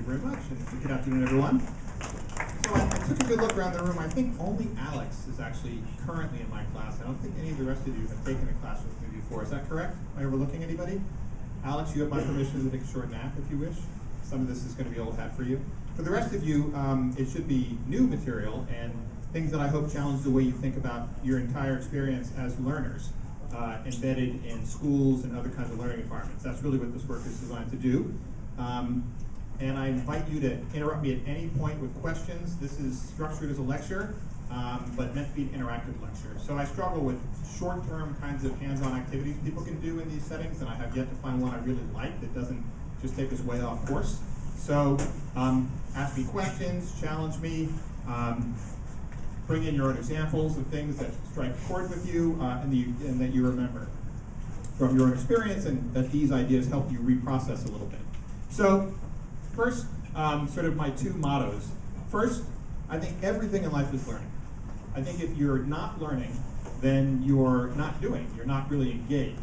very much, and good afternoon, everyone. So I took a good look around the room. I think only Alex is actually currently in my class. I don't think any of the rest of you have taken a class with me before. Is that correct? Am I overlooking anybody? Alex, you have my permission to take a short nap if you wish. Some of this is going to be old hat for you. For the rest of you, it should be new material and things that I hope challenge the way you think about your entire experience as learners, embedded in schools and other kinds of learning environments. That's really what this work is designed to do. And I invite you to interrupt me at any point with questions. This is structured as a lecture, but meant to be an interactive lecture. So I struggle with short-term kinds of hands-on activities people can do in these settings, and I have yet to find one I really like that doesn't just take us way off course. So ask me questions, challenge me, bring in your own examples of things that strike a chord with you and that you remember from your own experience, and that these ideas help you reprocess a little bit. So first, sort of my two mottos. First, I think everything in life is learning. I think if you're not learning, then you're not doing, you're not really engaged.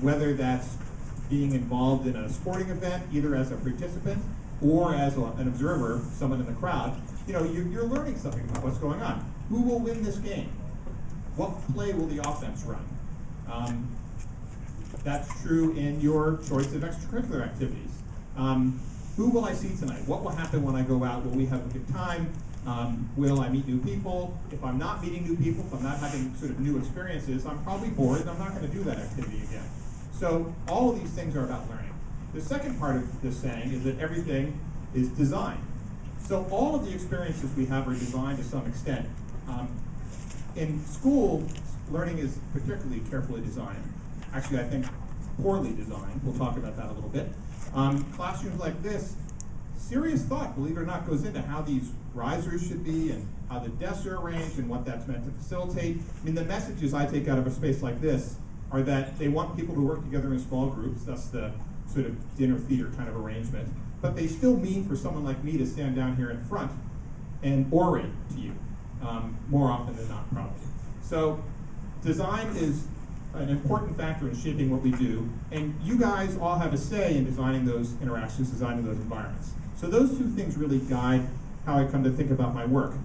Whether that's being involved in a sporting event, either as a participant or as an observer, someone in the crowd, you know, you're learning something about what's going on. Who will win this game? What play will the offense run? That's true in your choice of extracurricular activities. Who will I see tonight? What will happen when I go out? Will we have a good time? Will I meet new people? If I'm not meeting new people, if I'm not having sort of new experiences, I'm probably bored and I'm not going to do that activity again. So all of these things are about learning. The second part of this saying is that everything is designed. So all of the experiences we have are designed to some extent. In school, learning is particularly carefully designed. Actually, I think poorly designed. We'll talk about that a little bit. Classrooms like this, serious thought, believe it or not, goes into how these risers should be and how the desks are arranged and what that's meant to facilitate. I mean, the messages I take out of a space like this are that they want people to work together in small groups. That's the sort of dinner theater kind of arrangement. But they still mean for someone like me to stand down here in front and orate to you, more often than not, probably. So design is an important factor in shaping what we do, and you guys all have a say in designing those interactions, designing those environments. So those two things really guide how I come to think about my work.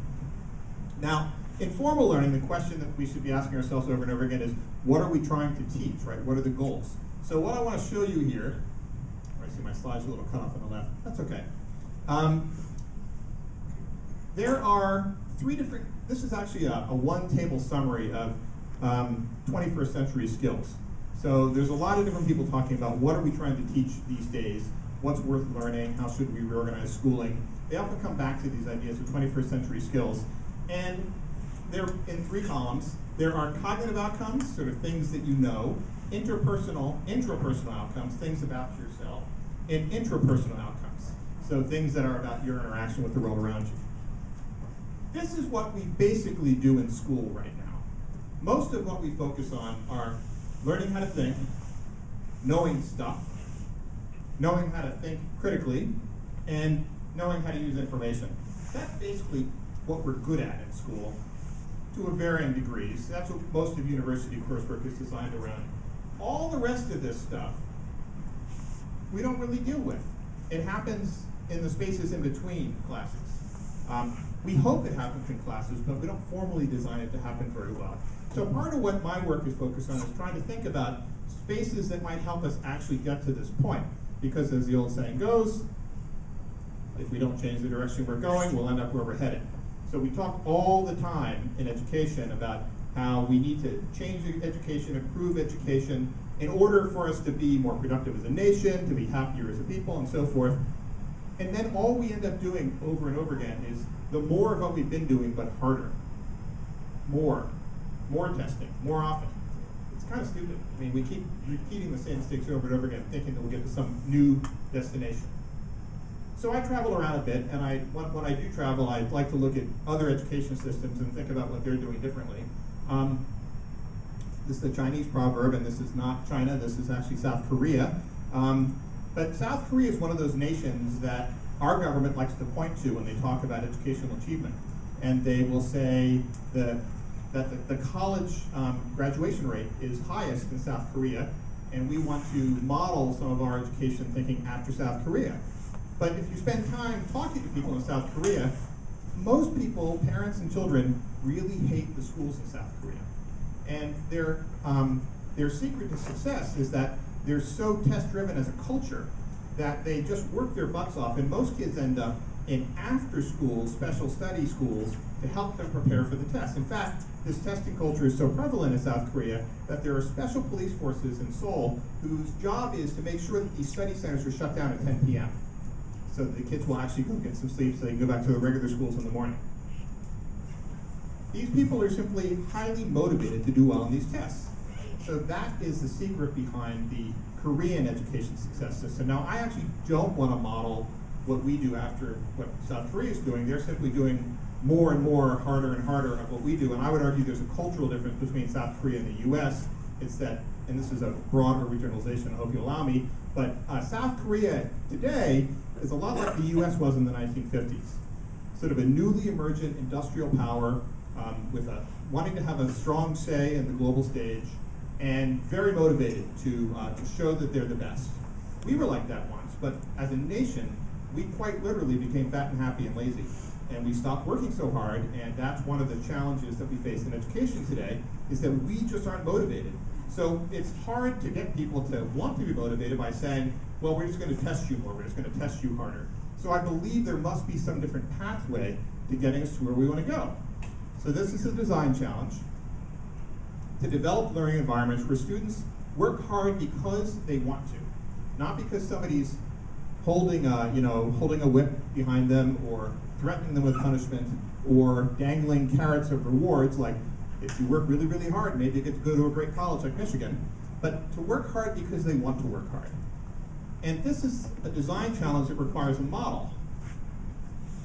Now, in formal learning, the question that we should be asking ourselves over and over again is, what are we trying to teach, right? What are the goals? So what I want to show you here, I see my slides a little cut off on the left, that's okay. There are three different, this is actually a one-table summary of 21st century skills. So there's a lot of different people talking about what are we trying to teach these days, what's worth learning, how should we reorganize schooling. They often come back to these ideas of 21st century skills. And they're in three columns. There are cognitive outcomes, sort of things that you know, intrapersonal outcomes, things about yourself, and intrapersonal outcomes, so things that are about your interaction with the world around you. This is what we basically do in school right now. Most of what we focus on are learning how to think, knowing stuff, knowing how to think critically, and knowing how to use information. That's basically what we're good at in school to a varying degrees. That's what most of university coursework is designed around. All the rest of this stuff we don't really deal with. It happens in the spaces in between classes. We hope it happens in classes, but we don't formally design it to happen very well. So part of what my work is focused on is trying to think about spaces that might help us actually get to this point. Because as the old saying goes, if we don't change the direction we're going, we'll end up where we're headed. So we talk all the time in education about how we need to change education, improve education, in order for us to be more productive as a nation, to be happier as a people, and so forth. And then all we end up doing over and over again is the more of what we've been doing, but harder. More testing, more often. It's kind of stupid. I mean, we keep repeating the same mistakes over and over again, thinking that we'll get to some new destination. So I travel around a bit, and when I do travel, I like to look at other education systems and think about what they're doing differently. This is the Chinese proverb, and this is not China, this is actually South Korea. But South Korea is one of those nations that our government likes to point to when they talk about educational achievement. And they will say that the college graduation rate is highest in South Korea, and we want to model some of our education thinking after South Korea. But if you spend time talking to people in South Korea, most people, parents and children, really hate the schools in South Korea. And their secret to success is that they're so test-driven as a culture that they just work their butts off, and most kids end up in after-school special study schools to help them prepare for the test. In fact, this testing culture is so prevalent in South Korea that there are special police forces in Seoul whose job is to make sure that these study centers are shut down at 10 p.m. so that the kids will actually go get some sleep so they can go back to the regular schools in the morning. These people are simply highly motivated to do well in these tests. So that is the secret behind the Korean education success system. Now, I actually don't want to model what we do after what South Korea is doing. They're simply doing more and more, harder and harder of what we do. And I would argue there's a cultural difference between South Korea and the US. It's that, and this is a broader regionalization, I hope you allow me, but South Korea today is a lot like the US was in the 1950s. Sort of a newly emergent industrial power with wanting to have a strong say in the global stage, and very motivated to show that they're the best. We were like that once, but as a nation, we quite literally became fat and happy and lazy. And we stopped working so hard, and that's one of the challenges that we face in education today, is that we just aren't motivated. So it's hard to get people to want to be motivated by saying, well, we're just going to test you more, we're just going to test you harder. So I believe there must be some different pathway to getting us to where we want to go. So this is a design challenge to develop learning environments where students work hard because they want to, not because somebody's holding a whip behind them or threatening them with punishment or dangling carrots of rewards like if you work really, really hard, maybe you get to go to a great college like Michigan, but to work hard because they want to work hard. And this is a design challenge that requires a model.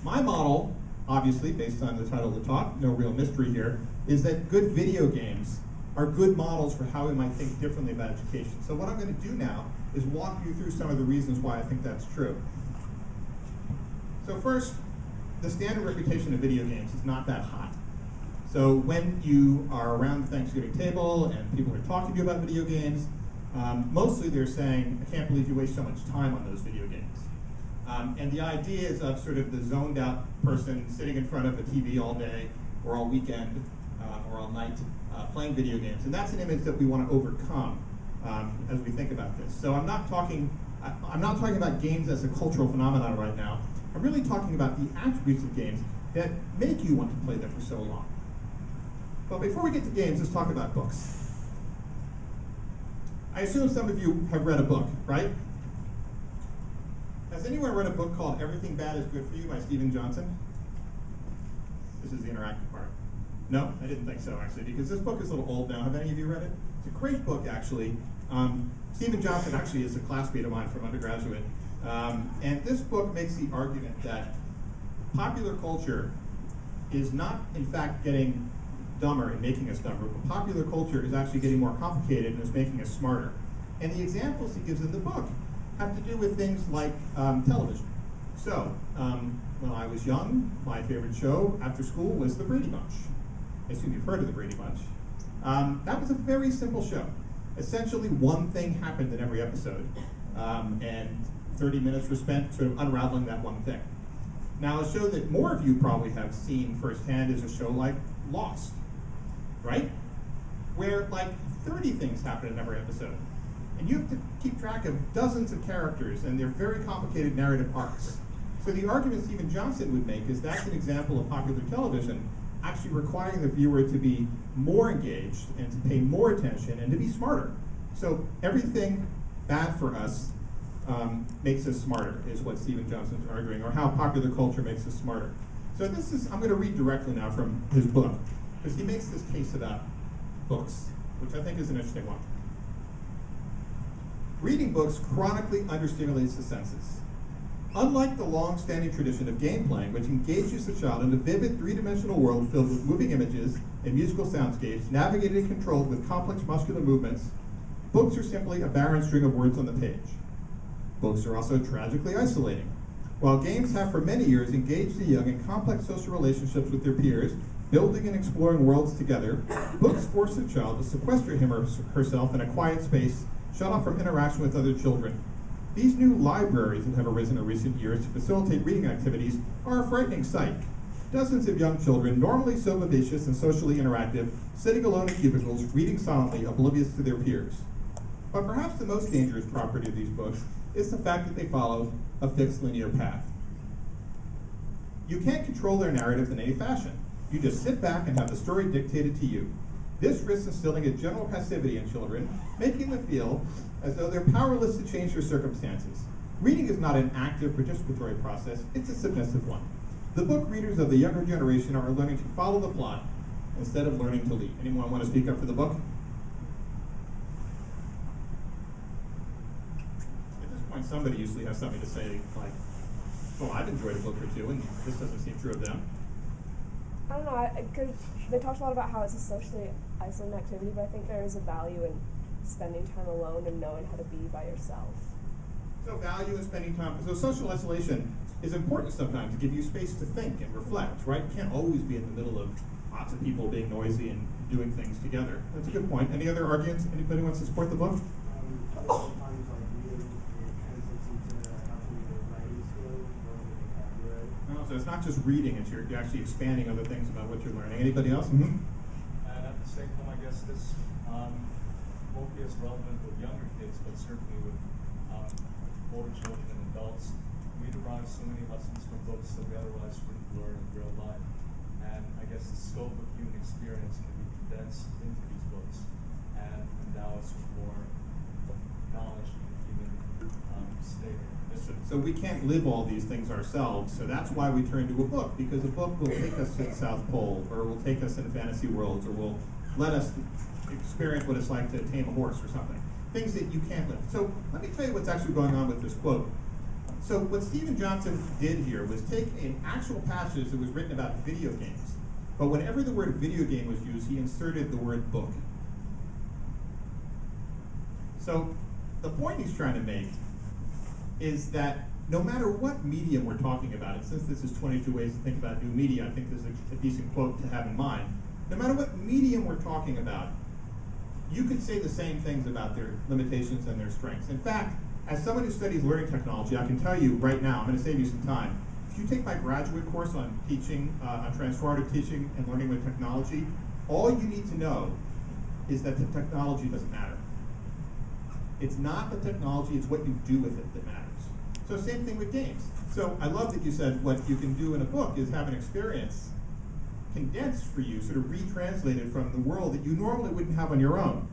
My model, obviously, based on the title of the talk, no real mystery here, is that good video games are good models for how we might think differently about education. So what I'm going to do now is walk you through some of the reasons why I think that's true. So first, the standard reputation of video games is not that hot. So when you are around the Thanksgiving table and people are talking to you about video games, mostly they're saying, I can't believe you waste so much time on those video games. And the idea is of sort of the zoned out person sitting in front of a TV all day or all weekend or all night playing video games. And that's an image that we want to overcome as we think about this. So I'm not talking about games as a cultural phenomenon right now. I'm really talking about the attributes of games that make you want to play them for so long. But before we get to games, let's talk about books. I assume some of you have read a book, right? Has anyone read a book called Everything Bad is Good for You by Steven Johnson? This is the interactive part. No, I didn't think so, actually, because this book is a little old now. Have any of you read it? It's a great book, actually. Steven Johnson actually is a classmate of mine from undergraduate. And this book makes the argument that popular culture is not, in fact, getting dumber and making us dumber, but popular culture is actually getting more complicated and is making us smarter. And the examples he gives in the book have to do with things like television. So, when I was young, my favorite show after school was The Brady Bunch. I assume you've heard of The Brady Bunch. That was a very simple show. Essentially, one thing happened in every episode, and 30 minutes were spent sort of unraveling that one thing. Now, a show that more of you probably have seen firsthand is a show like Lost, right? Where like 30 things happen in every episode. And you have to keep track of dozens of characters and their very complicated narrative arcs. So the argument Steven Johnson would make is that's an example of popular television actually requiring the viewer to be more engaged and to pay more attention and to be smarter. So everything bad for us makes us smarter, is what Steven Johnson's arguing, or how popular culture makes us smarter. So this is, I'm going to read directly now from his book, because he makes this case about books, which I think is an interesting one. Reading books chronically understimulates the senses. Unlike the long-standing tradition of game playing, which engages the child in a vivid three-dimensional world filled with moving images and musical soundscapes, navigated and controlled with complex muscular movements, books are simply a barren string of words on the page. Books are also tragically isolating. While games have for many years engaged the young in complex social relationships with their peers, building and exploring worlds together, books force the child to sequester him or herself in a quiet space, shut off from interaction with other children. These new libraries that have arisen in recent years to facilitate reading activities are a frightening sight. Dozens of young children, normally so vivacious and socially interactive, sitting alone in cubicles, reading silently, oblivious to their peers. But perhaps the most dangerous property of these books is the fact that they follow a fixed linear path. You can't control their narrative in any fashion. You just sit back and have the story dictated to you. This risks instilling a general passivity in children, making them feel as though they're powerless to change their circumstances. Reading is not an active participatory process, it's a submissive one. The book readers of the younger generation are learning to follow the plot instead of learning to lead. Anyone want to speak up for the book? At this point, somebody usually has something to say, like, well, I've enjoyed a book or two, and this doesn't seem true of them. I don't know, because they talked a lot about how it's a socially isolating activity, but I think there is a value in spending time alone and knowing how to be by yourself. So value in spending time. So social isolation is important sometimes to give you space to think and reflect, right? You can't always be in the middle of lots of people being noisy and doing things together. That's a good point. Any other arguments? Anybody wants to support the book? No, so it's not just reading, it's you're actually expanding other things about what you're learning. Anybody else? Mm-hmm. And at the same time, I guess this won't be as relevant with younger kids, but certainly with older children and adults. We derive so many lessons from books that we otherwise wouldn't learn in real life. And I guess the scope of human experience can be condensed into these books and endow us with more knowledge of the human state. So we can't live all these things ourselves, so that's why we turn to a book, because a book will take us to the South Pole, or will take us into fantasy worlds, or will let us experience what it's like to tame a horse or something. Things that you can't live. So let me tell you what's actually going on with this quote. So what Stephen Johnson did here was take an actual passage that was written about video games, but whenever the word video game was used, he inserted the word book. So the point he's trying to make is that no matter what medium we're talking about, and since this is 22 ways to think about new media, I think this is a decent quote to have in mind. No matter what medium we're talking about, you could say the same things about their limitations and their strengths. In fact, as someone who studies learning technology, I can tell you right now, I'm going to save you some time. If you take my graduate course on teaching, on transformative teaching and learning with technology, all you need to know is that the technology doesn't matter. It's not the technology, it's what you do with it that matters. So same thing with games. So I love that you said what you can do in a book is have an experience condensed for you, sort of retranslated from the world that you normally wouldn't have on your own.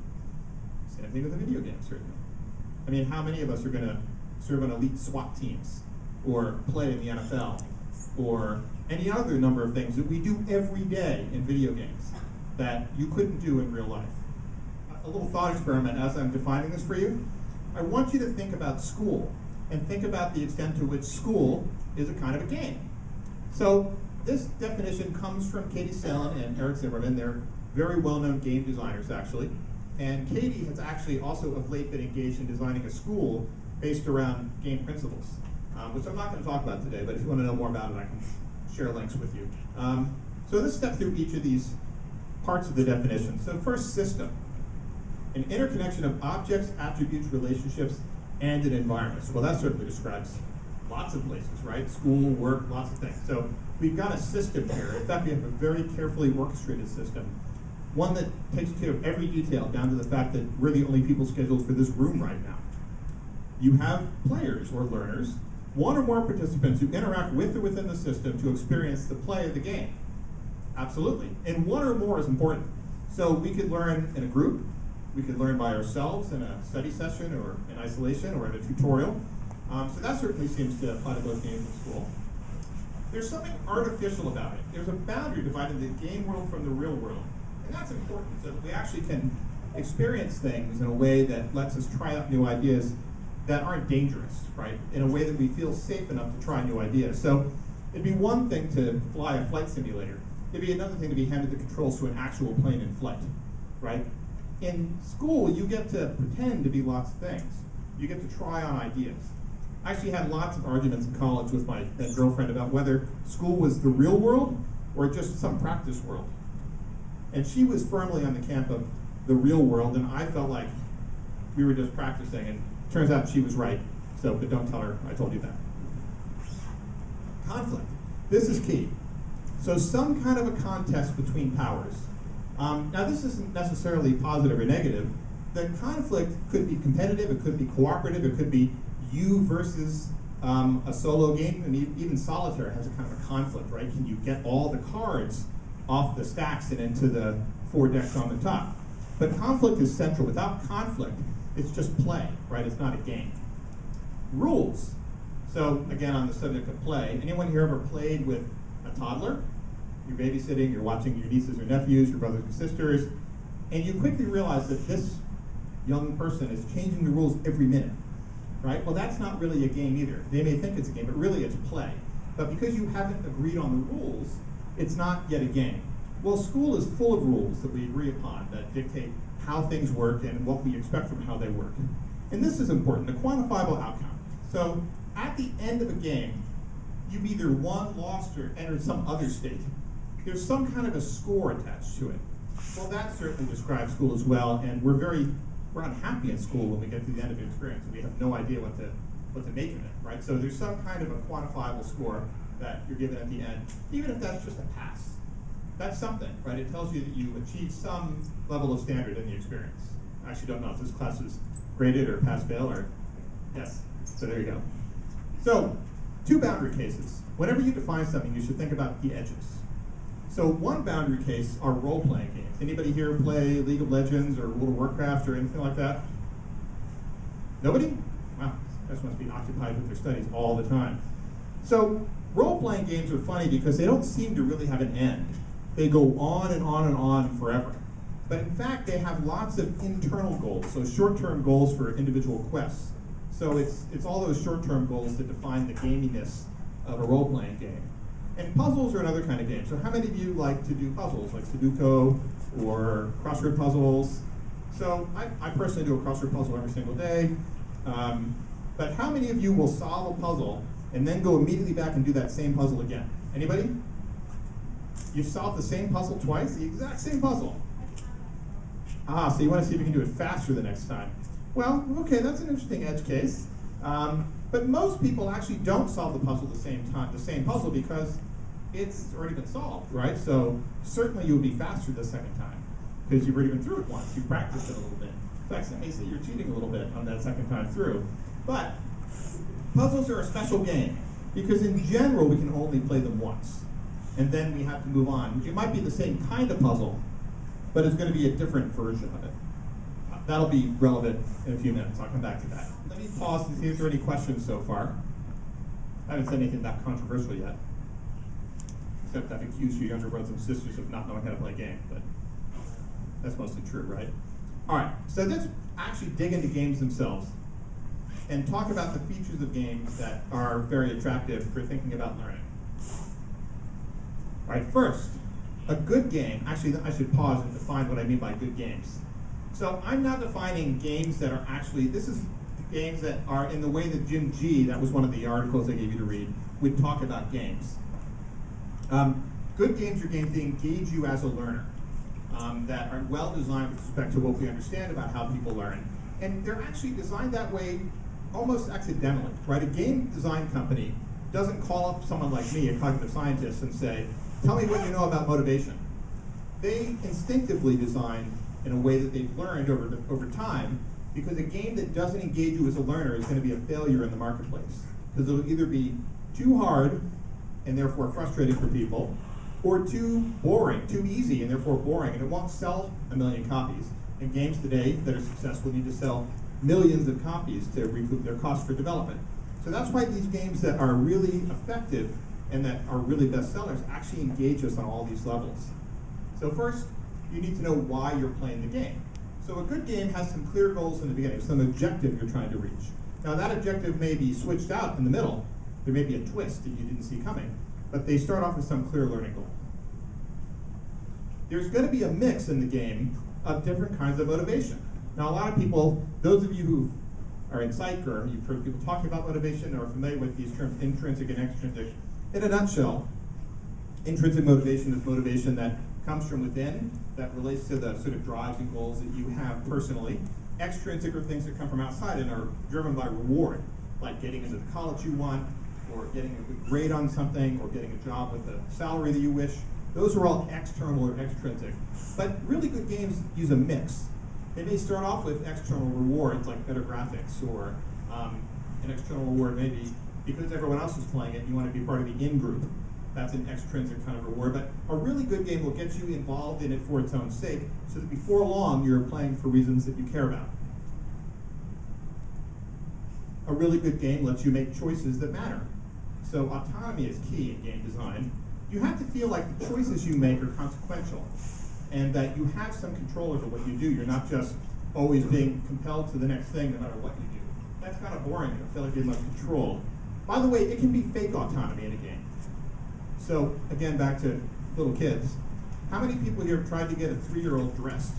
Same thing with a video game, certainly. I mean, how many of us are going to serve on elite SWAT teams, or play in the NFL, or any other number of things that we do every day in video games that you couldn't do in real life? A little thought experiment as I'm defining this for you. I want you to think about school, and think about the extent to which school is a kind of a game. So this definition comes from Katie Salen and Eric Zimmerman. They're very well-known game designers, actually. And Katie has actually also of late been engaged in designing a school based around game principles, which I'm not going to talk about today, but if you want to know more about it, I can share links with you. So let's step through each of these parts of the definition. So first, system. An interconnection of objects, attributes, relationships, and an environment. Well, that certainly describes lots of places, right? School, work, lots of things. So we've got a system here. In fact, we have a very carefully orchestrated system. One that takes care of every detail, down to the fact that we're the only people scheduled for this room right now. You have players or learners, one or more participants who interact with or within the system to experience the play of the game. Absolutely. And one or more is important. So we could learn in a group, we could learn by ourselves in a study session or in isolation or in a tutorial. So that certainly seems to apply to both games and school. There's something artificial about it. There's a boundary dividing the game world from the real world. And that's important so that we actually can experience things in a way that lets us try out new ideas that aren't dangerous, right? In a way that we feel safe enough to try new ideas. So it'd be one thing to fly a flight simulator. It'd be another thing to be handed the controls to an actual plane in flight, right? In school, you get to pretend to be lots of things. You get to try on ideas. I actually had lots of arguments in college with my then girlfriend about whether school was the real world or just some practice world. And she was firmly on the camp of the real world, and I felt like we were just practicing, and it turns out she was right. So, but don't tell her I told you that. Conflict. This is key. So some kind of a contest between powers. Now this isn't necessarily positive or negative. The conflict could be competitive, it could be cooperative, it could be you versus a solo game. I mean, even solitaire has a kind of a conflict, right? Can you get all the cards off the stacks and into the 4 decks on the top? But conflict is central. Without conflict, it's just play, right? It's not a game. Rules. So again, on the subject of play, anyone here ever played with a toddler? You're babysitting, you're watching your nieces or nephews, your brothers and sisters, and you quickly realize that this young person is changing the rules every minute, right? Well, that's not really a game either. They may think it's a game, but really it's play. But because you haven't agreed on the rules, it's not yet a game. Well, school is full of rules that we agree upon that dictate how things work and what we expect from how they work. And this is important, the quantifiable outcome. So at the end of a game, you've either won, lost, or entered some other state. There's some kind of a score attached to it. Well, that certainly describes school as well, and we're unhappy in school when we get to the end of the experience and we have no idea what to make of it, right? So there's some kind of a quantifiable score that you're given at the end, even if that's just a pass. That's something, right? It tells you that you achieved some level of standard in the experience. I actually don't know if this class is graded or pass-fail or, yes, so there you go. So, 2 boundary cases. Whenever you define something, you should think about the edges. So one boundary case are role-playing games. Anybody here play League of Legends or World of Warcraft or anything like that? Nobody? Wow, you guys must be occupied with their studies all the time. So role-playing games are funny because they don't seem to really have an end. They go on and on and on forever. But in fact, they have lots of internal goals, so short-term goals for individual quests. So it's all those short-term goals that define the gaminess of a role-playing game. And puzzles are another kind of game. So how many of you like to do puzzles, like Sudoku or crossword puzzles? So I personally do a crossword puzzle every single day. But how many of you will solve a puzzle and then go immediately back and do that same puzzle again? Anybody? You've solved the same puzzle twice? The exact same puzzle? Ah, so you want to see if you can do it faster the next time. Well, okay, that's an interesting edge case. But most people actually don't solve the puzzle the same puzzle because it's already been solved, right? So certainly you'll be faster the second time because you've already been through it once. You practiced it a little bit. In fact, some may say you're cheating a little bit on that second time through. But puzzles are a special game because in general we can only play them once. And then we have to move on. It might be the same kind of puzzle, but it's going to be a different version of it. That'll be relevant in a few minutes. I'll come back to that. Let me pause and see if there are any questions so far. I haven't said anything that controversial yet, except I've accused your younger brothers and sisters of not knowing how to play games, but that's mostly true, right? All right, so let's actually dig into games themselves and talk about the features of games that are very attractive for thinking about learning. All right, first, a good game, actually I should pause and define what I mean by good games. So I'm not defining games that are actually, this is games that are in the way that Jim G, that was one of the articles I gave you to read, would talk about games. Good games are games that engage you as a learner, that are well designed with respect to what we understand about how people learn. And they're actually designed that way almost accidentally, right? A game design company doesn't call up someone like me, a cognitive scientist, and say, tell me what you know about motivation. They instinctively design in a way that they've learned over time, because a game that doesn't engage you as a learner is going to be a failure in the marketplace. Because it'll either be too hard and therefore frustrating for people, or too boring, too easy and therefore boring, and it won't sell 1 million copies. And games today that are successful need to sell millions of copies to recoup their cost for development. So that's why these games that are really effective and that are really bestsellers actually engage us on all these levels. So first, you need to know why you're playing the game. So a good game has some clear goals in the beginning, some objective you're trying to reach. Now that objective may be switched out in the middle. There may be a twist that you didn't see coming, but they start off with some clear learning goal. There's going to be a mix in the game of different kinds of motivation. Now a lot of people, those of you who are in psych or you've heard people talking about motivation or are familiar with these terms, intrinsic and extrinsic, in a nutshell, intrinsic motivation is motivation that comes from within, that relates to the sort of drives and goals that you have personally. Extrinsic are things that come from outside and are driven by reward. like getting into the college you want, or getting a good grade on something, or getting a job with a salary that you wish. Those are all external or extrinsic. But really good games use a mix. They may start off with external rewards, like better graphics, or an external reward maybe because everyone else is playing it, you want to be part of the in-group. That's an extrinsic kind of reward. But a really good game will get you involved in it for its own sake, so that before long you're playing for reasons that you care about. A really good game lets you make choices that matter. So autonomy is key in game design. You have to feel like the choices you make are consequential, and that you have some control over what you do. You're not just always being compelled to the next thing no matter what you do. That's kind of boring. You don't feel like you have much control. By the way, it can be fake autonomy in a game. So again, back to little kids. How many people here have tried to get a 3-year-old dressed?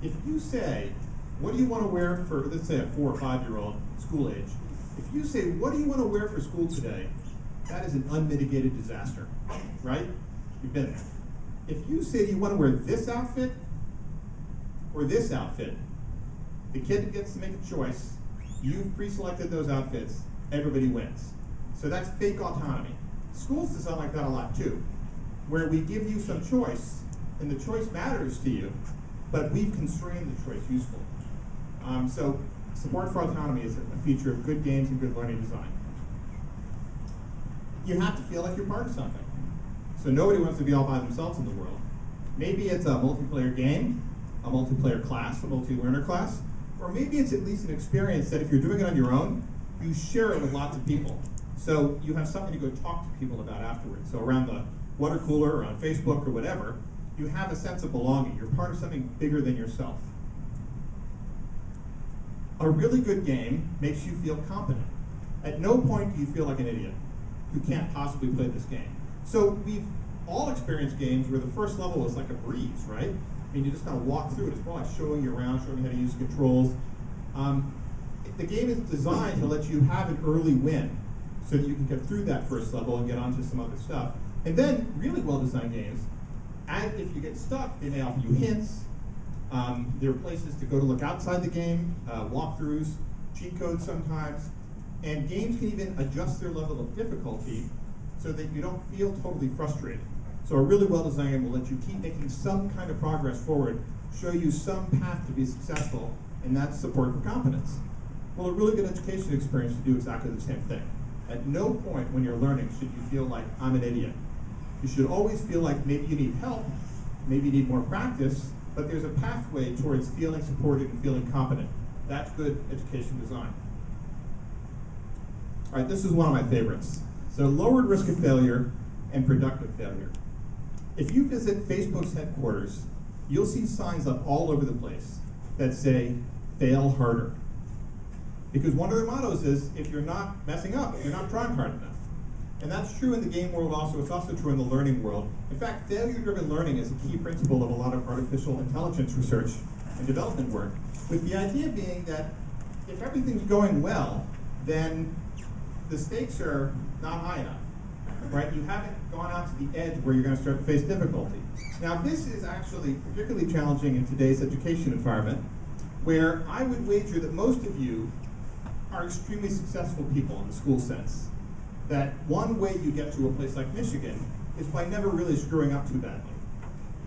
If you say, what do you want to wear for, let's say a 4 or 5-year-old school age, if you say, what do you want to wear for school today, that is an unmitigated disaster, right? You've been there. If you say, do you want to wear this outfit or this outfit, the kid gets to make a choice. You've pre-selected those outfits. Everybody wins. So that's fake autonomy. Schools design like that a lot too, where we give you some choice, and the choice matters to you, but we've constrained the choice usefully. So support for autonomy is a feature of good games and good learning design. You have to feel like you're part of something. So nobody wants to be all by themselves in the world. Maybe it's a multiplayer game, a multiplayer class, a multi-learner class, or maybe it's at least an experience that if you're doing it on your own, you share it with lots of people. So you have something to go talk to people about afterwards. So around the water cooler or on Facebook or whatever, you have a sense of belonging. You're part of something bigger than yourself. A really good game makes you feel competent. At no point do you feel like an idiot who can't possibly play this game. So we've all experienced games where the first level is like a breeze, right? I mean, you just kind of walk through it. It's more like showing you around, showing you how to use controls. The game is designed to let you have an early win so that you can get through that first level and get onto some other stuff. And then really well-designed games, and if you get stuck, they may offer you hints. There are places to go to look outside the game, walkthroughs, cheat codes sometimes, and games can even adjust their level of difficulty so that you don't feel totally frustrated. So a really well-designed game will let you keep making some kind of progress forward, show you some path to be successful, and that's support for competence. Well, a really good education experience should do exactly the same thing. At no point when you're learning should you feel like, I'm an idiot. You should always feel like maybe you need help, maybe you need more practice, but there's a pathway towards feeling supported and feeling competent. That's good education design. All right, this is one of my favorites. So lowered risk of failure and productive failure. If you visit Facebook's headquarters, you'll see signs up all over the place that say, fail harder. Because one of their mottos is, if you're not messing up, you're not trying hard enough. And that's true in the game world also. It's also true in the learning world. In fact, failure-driven learning is a key principle of a lot of artificial intelligence research and development work, with the idea being that if everything's going well, then the stakes are not high enough, right? You haven't gone out to the edge where you're going to start to face difficulty. Now, this is actually particularly challenging in today's education environment, where I would wager that most of you are extremely successful people in the school sense. That one way you get to a place like Michigan is by never really screwing up too badly.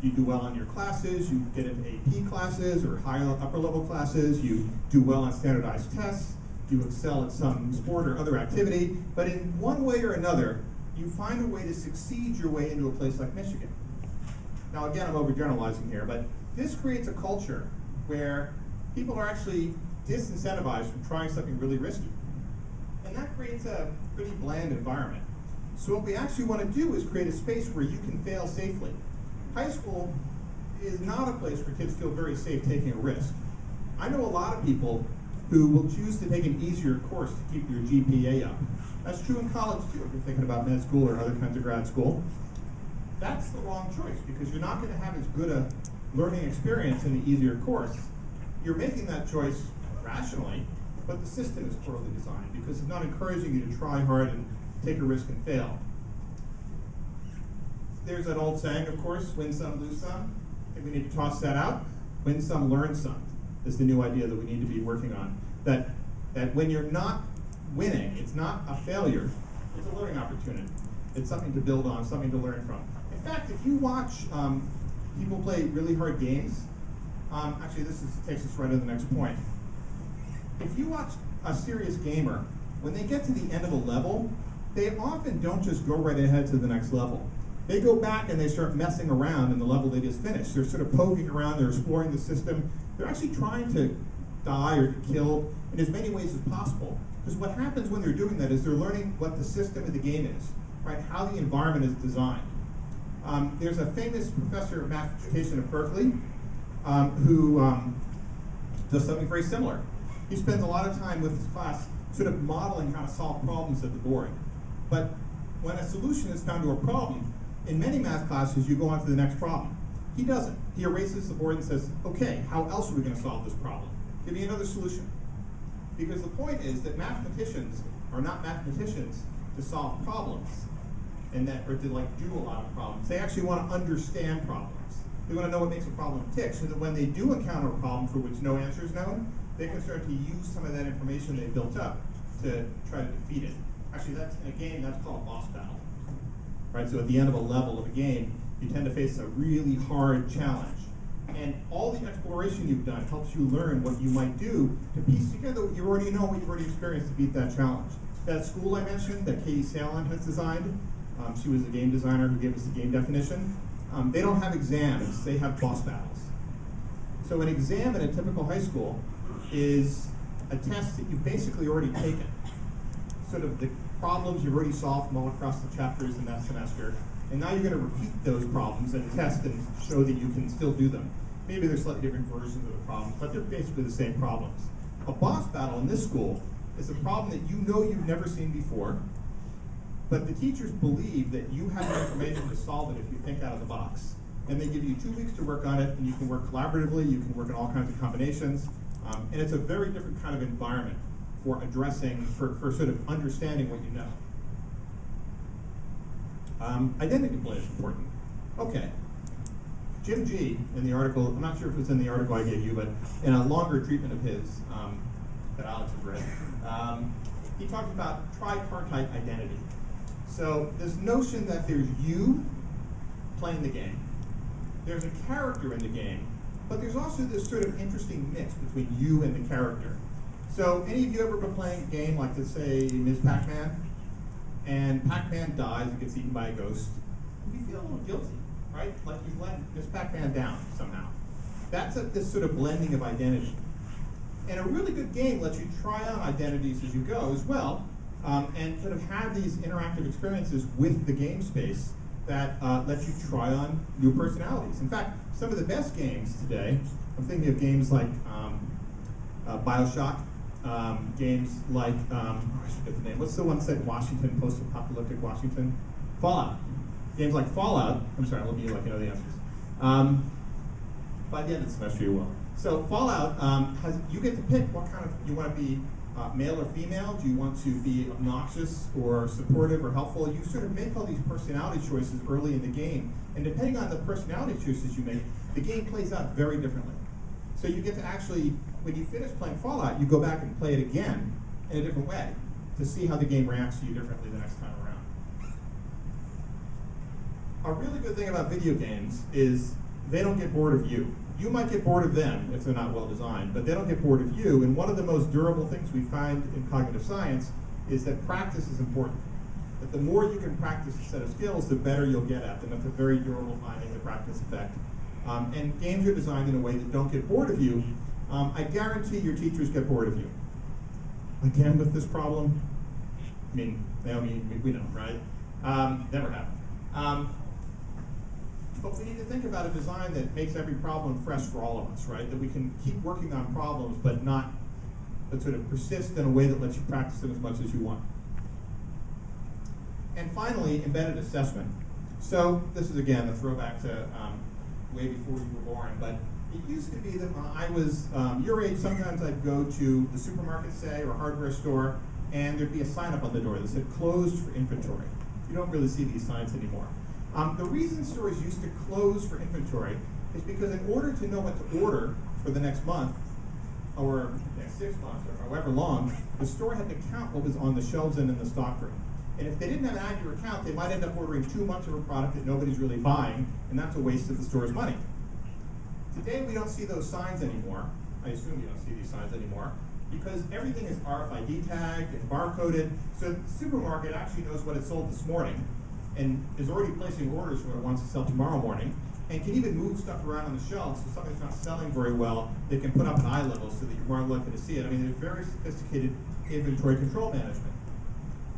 You do well on your classes, you get into AP classes or higher upper level classes, you do well on standardized tests, you excel at some sport or other activity, but in one way or another, you find a way to succeed your way into a place like Michigan. Now again, I'm overgeneralizing here, but this creates a culture where people are actually disincentivized from trying something really risky. And that creates a pretty bland environment. So what we actually want to do is create a space where you can fail safely. High school is not a place where kids feel very safe taking a risk. I know a lot of people who will choose to take an easier course to keep their GPA up. That's true in college too, if you're thinking about med school or other kinds of grad school. That's the wrong choice, because you're not going to have as good a learning experience in the easier course. You're making that choice rationally, but the system is poorly designed because it's not encouraging you to try hard and take a risk and fail. There's that old saying, of course, win some, lose some. I think we need to toss that out. Win some, learn some is the new idea that we need to be working on. That when you're not winning. It's not a failure. It's a learning opportunity. It's something to build on, something to learn from. In fact, if you watch people play really hard games, actually takes us right to the next point. If you watch a serious gamer, when they get to the end of a level, they often don't just go right ahead to the next level. They go back and they start messing around in the level they just finished. They're sort of poking around, they're exploring the system. They're actually trying to die or get killed in as many ways as possible. Because what happens when they're doing that is they're learning what the system of the game is, right? How the environment is designed. There's a famous professor of mathematician at Berkeley who does something very similar. He spends a lot of time with his class sort of modeling how to solve problems at the board. But when a solution is found to a problem, in many math classes you go on to the next problem. He doesn't. He erases the board and says, okay, how else are we going to solve this problem? Give me another solution. Because the point is that mathematicians are not mathematicians to solve problems or to like do a lot of problems. They actually want to understand problems. They want to know what makes a problem tick so that when they do encounter a problem for which no answer is known, they can start to use some of that information they built up to try to defeat it. Actually, that's in a game, that's called a boss battle. Right? So at the end of a level of a game, you tend to face a really hard challenge. And all the exploration you've done helps you learn what you might do to piece together what you already know, what you've already experienced to beat that challenge. That school I mentioned that Katie Salon has designed, she was the game designer who gave us the game definition. They don't have exams, they have boss battles. So an exam in a typical high school is a test that you've basically already taken. Sort of the problems you've already solved from all across the chapters in that semester. And now you're going to repeat those problems and test and show that you can still do them. Maybe there's slightly different versions of the problems, but they're basically the same problems. A boss battle in this school is a problem that you know you've never seen before, but the teachers believe that you have the information to solve it if you think out of the box. And they give you 2 weeks to work on it, and you can work collaboratively, you can work in all kinds of combinations, and it's a very different kind of environment for addressing, for sort of understanding what you know. Identity play is important. Okay. Jim G, in the article, I'm not sure if it's in the article I gave you, but in a longer treatment of his that Alex has read, he talked about tripartite identity. So this notion that there's you playing the game, there's a character in the game, but there's also this sort of interesting mix between you and the character. So any of you ever been playing a game like, let's say, Ms. Pac-Man? And Pac-Man dies and gets eaten by a ghost. You feel a little guilty, right? Like you've let Ms. Pac-Man down somehow. That's this sort of blending of identity. And a really good game lets you try on identities as you go as well, and sort of have these interactive experiences with the game space that lets you try on new personalities. In fact, some of the best games today, I'm thinking of games like Bioshock, games like, I forget the name, what's the one set Washington, post-apocalyptic Washington? Fallout. Games like Fallout, I'm sorry, I'm looking at you like you know the answers. By the end of the semester you will. So Fallout, you get to pick what kind of, you want to be male or female? Do you want to be obnoxious or supportive or helpful? You sort of make all these personality choices early in the game. And depending on the personality choices you make, the game plays out very differently. So you get to actually, when you finish playing Fallout, you go back and play it again in a different way to see how the game reacts to you differently the next time around. A really good thing about video games is they don't get bored of you. You might get bored of them if they're not well designed, but they don't get bored of you. And one of the most durable things we find in cognitive science is that practice is important. That the more you can practice a set of skills, the better you'll get at them. That's a very durable finding, the practice effect. And games are designed in a way that don't get bored of you. I guarantee your teachers get bored of you. Again with this problem? I mean, Naomi, we know, right? Never happened. But we need to think about a design that makes every problem fresh for all of us, right? That we can keep working on problems, but sort of persist in a way that lets you practice them as much as you want. And finally, embedded assessment. So this is, again, a throwback to way before you were born, but it used to be that when I was your age, sometimes I'd go to the supermarket, say, or hardware store, and there'd be a sign up on the door that said closed for inventory. You don't really see these signs anymore. The reason stores used to close for inventory is because in order to know what to order for the next month, or 6 months, or however long, the store had to count what was on the shelves and in the stockroom. And if they didn't have an accurate count, they might end up ordering too much of a product that nobody's really buying, and that's a waste of the store's money. Today, we don't see those signs anymore. I assume you don't see these signs anymore, because everything is RFID tagged and barcoded, so the supermarket actually knows what it sold this morning and is already placing orders for what it wants to sell tomorrow morning, and can even move stuff around on the shelves. So something's not selling very well, they can put up an eye level so that you're more likely to see it. I mean, there's very sophisticated inventory control management.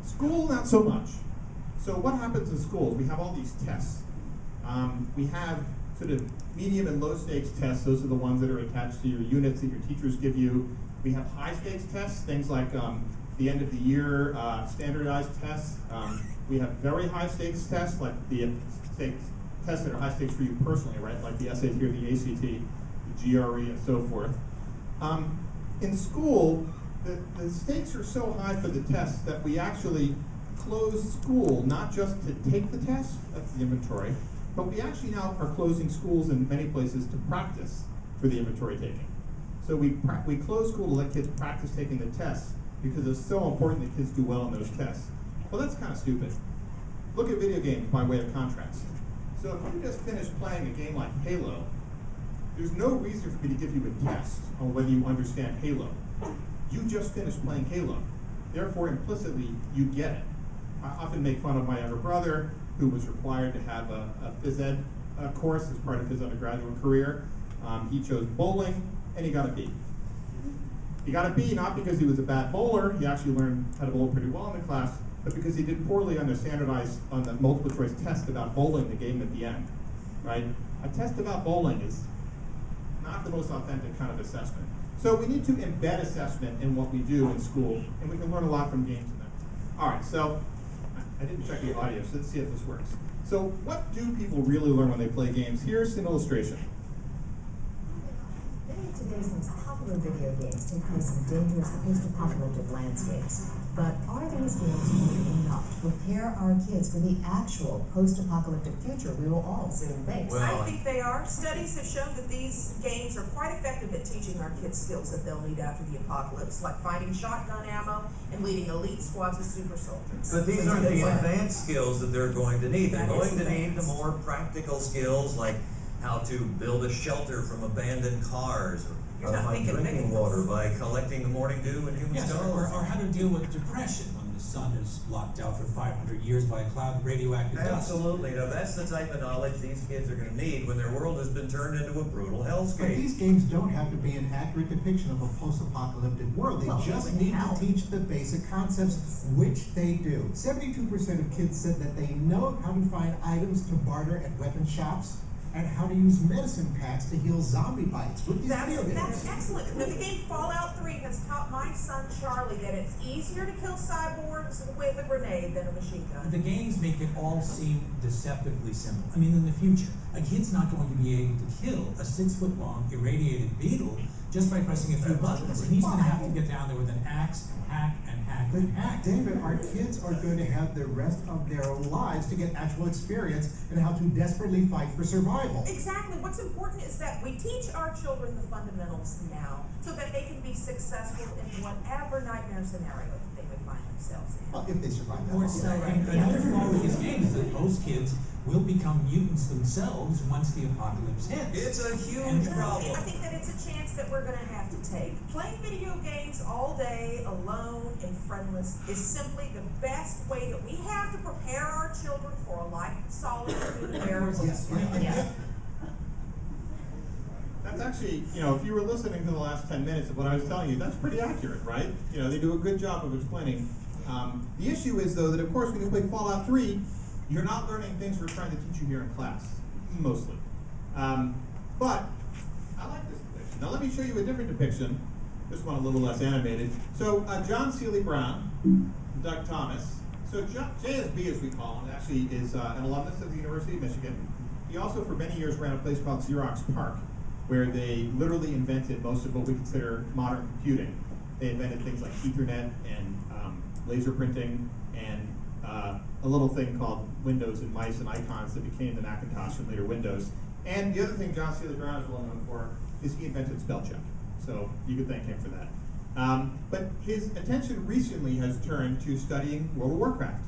School, not so much. So what happens in schools? We have all these tests. We have sort of medium and low stakes tests. Those are the ones that are attached to your units that your teachers give you. We have high stakes tests, things like the end of the year standardized tests. We have very high stakes tests, like the stakes tests that are high stakes for you personally, right? Like the SAT or the ACT, the GRE, and so forth. In school, the stakes are so high for the tests that we actually close school, not just to take the test, that's the inventory, but we actually now are closing schools in many places to practice for the inventory taking. So we close school to let kids practice taking the tests because it's so important that kids do well on those tests. Well, that's kind of stupid. Look at video games by way of contrast. So if you just finished playing a game like Halo, there's no reason for me to give you a test on whether you understand Halo. You just finished playing Halo. Therefore, implicitly, you get it. I often make fun of my younger brother, who was required to have a phys ed course as part of his undergraduate career. He chose bowling, and he got a B. He got a B not because he was a bad bowler, he actually learned how to bowl pretty well in the class, but because he did poorly on the multiple choice test about bowling, the game at the end, right? A test about bowling is not the most authentic kind of assessment. So we need to embed assessment in what we do in school, and we can learn a lot from games in them. All right, so I didn't check the audio, so let's see if this works. So what do people really learn when they play games? Here's an illustration. Many of today's most popular video games take place in dangerous post-apocalyptic landscapes. But are these games really enough to prepare our kids for the actual post-apocalyptic future we will all soon face? Well, I think they are. Studies have shown that these games are quite effective at teaching our kids skills that they'll need after the apocalypse, like finding shotgun ammo and leading elite squads of super soldiers. But these aren't the advanced skills that they're going to need. They're going to need the more practical skills, like how to build a shelter from abandoned cars, or how to find drinking water by collecting the morning dew in human skulls. Or how to deal with depression when the sun is blocked out for 500 years by a cloud of radioactive dust. Absolutely. Now that's the type of knowledge these kids are going to need when their world has been turned into a brutal hellscape. But these games don't have to be an accurate depiction of a post-apocalyptic world. They just need to teach the basic concepts, which they do. 72% of kids said that they know how to find items to barter at weapon shops, and how to use medicine packs to heal zombie bites with these video games. That's excellent. Now, the game Fallout 3 has taught my son Charlie that it's easier to kill cyborgs with a grenade than a machine gun. The games make it all seem deceptively simple. I mean, in the future, a kid's not going to be able to kill a 6-foot-long irradiated beetle just by pressing a few buttons. He's going to have to get down there with an axe and hack and hack and hack. David, our kids are going to have the rest of their lives to get actual experience in how to desperately fight for survival. Exactly. What's important is that we teach our children the fundamentals now so that they can be successful in whatever nightmare scenario they may find themselves in. Well, if they survive that. Another flaw with these games is that most kids will become mutants themselves once the apocalypse hits. It's a huge problem. I think that it's a chance that we're going to have to take. Playing video games all day, alone and friendless, is simply the best way that we have to prepare our children for a life of solitude and barrenness. That's actually, if you were listening to the last 10 minutes of what I was telling you, that's pretty accurate, right? They do a good job of explaining. The issue is, though, that of course when you play Fallout 3, you're not learning things we're trying to teach you here in class, mostly. But I like this depiction. Now let me show you a different depiction, this one a little less animated. So John Seeley Brown, Doug Thomas. So JSB, as we call him, actually is an alumnus of the University of Michigan. He also for many years ran a place called Xerox PARC, where they literally invented most of what we consider modern computing. They invented things like Ethernet and laser printing and a little thing called Windows and mice and icons that became the Macintosh and later Windows. And the other thing John Seeley Brown is well known for is he invented spell check. so you could thank him for that. But his attention recently has turned to studying World of Warcraft,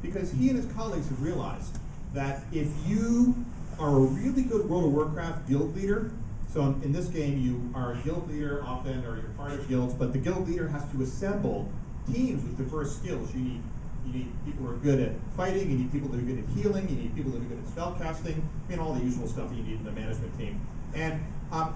because he and his colleagues have realized that if you are a really good World of Warcraft guild leader, so in this game you are a guild leader often, or you're part of guilds, but the guild leader has to assemble teams with diverse skills. You need people who are good at fighting, you need people that are good at healing, you need people that are good at spell casting, all the usual stuff you need in a management team. And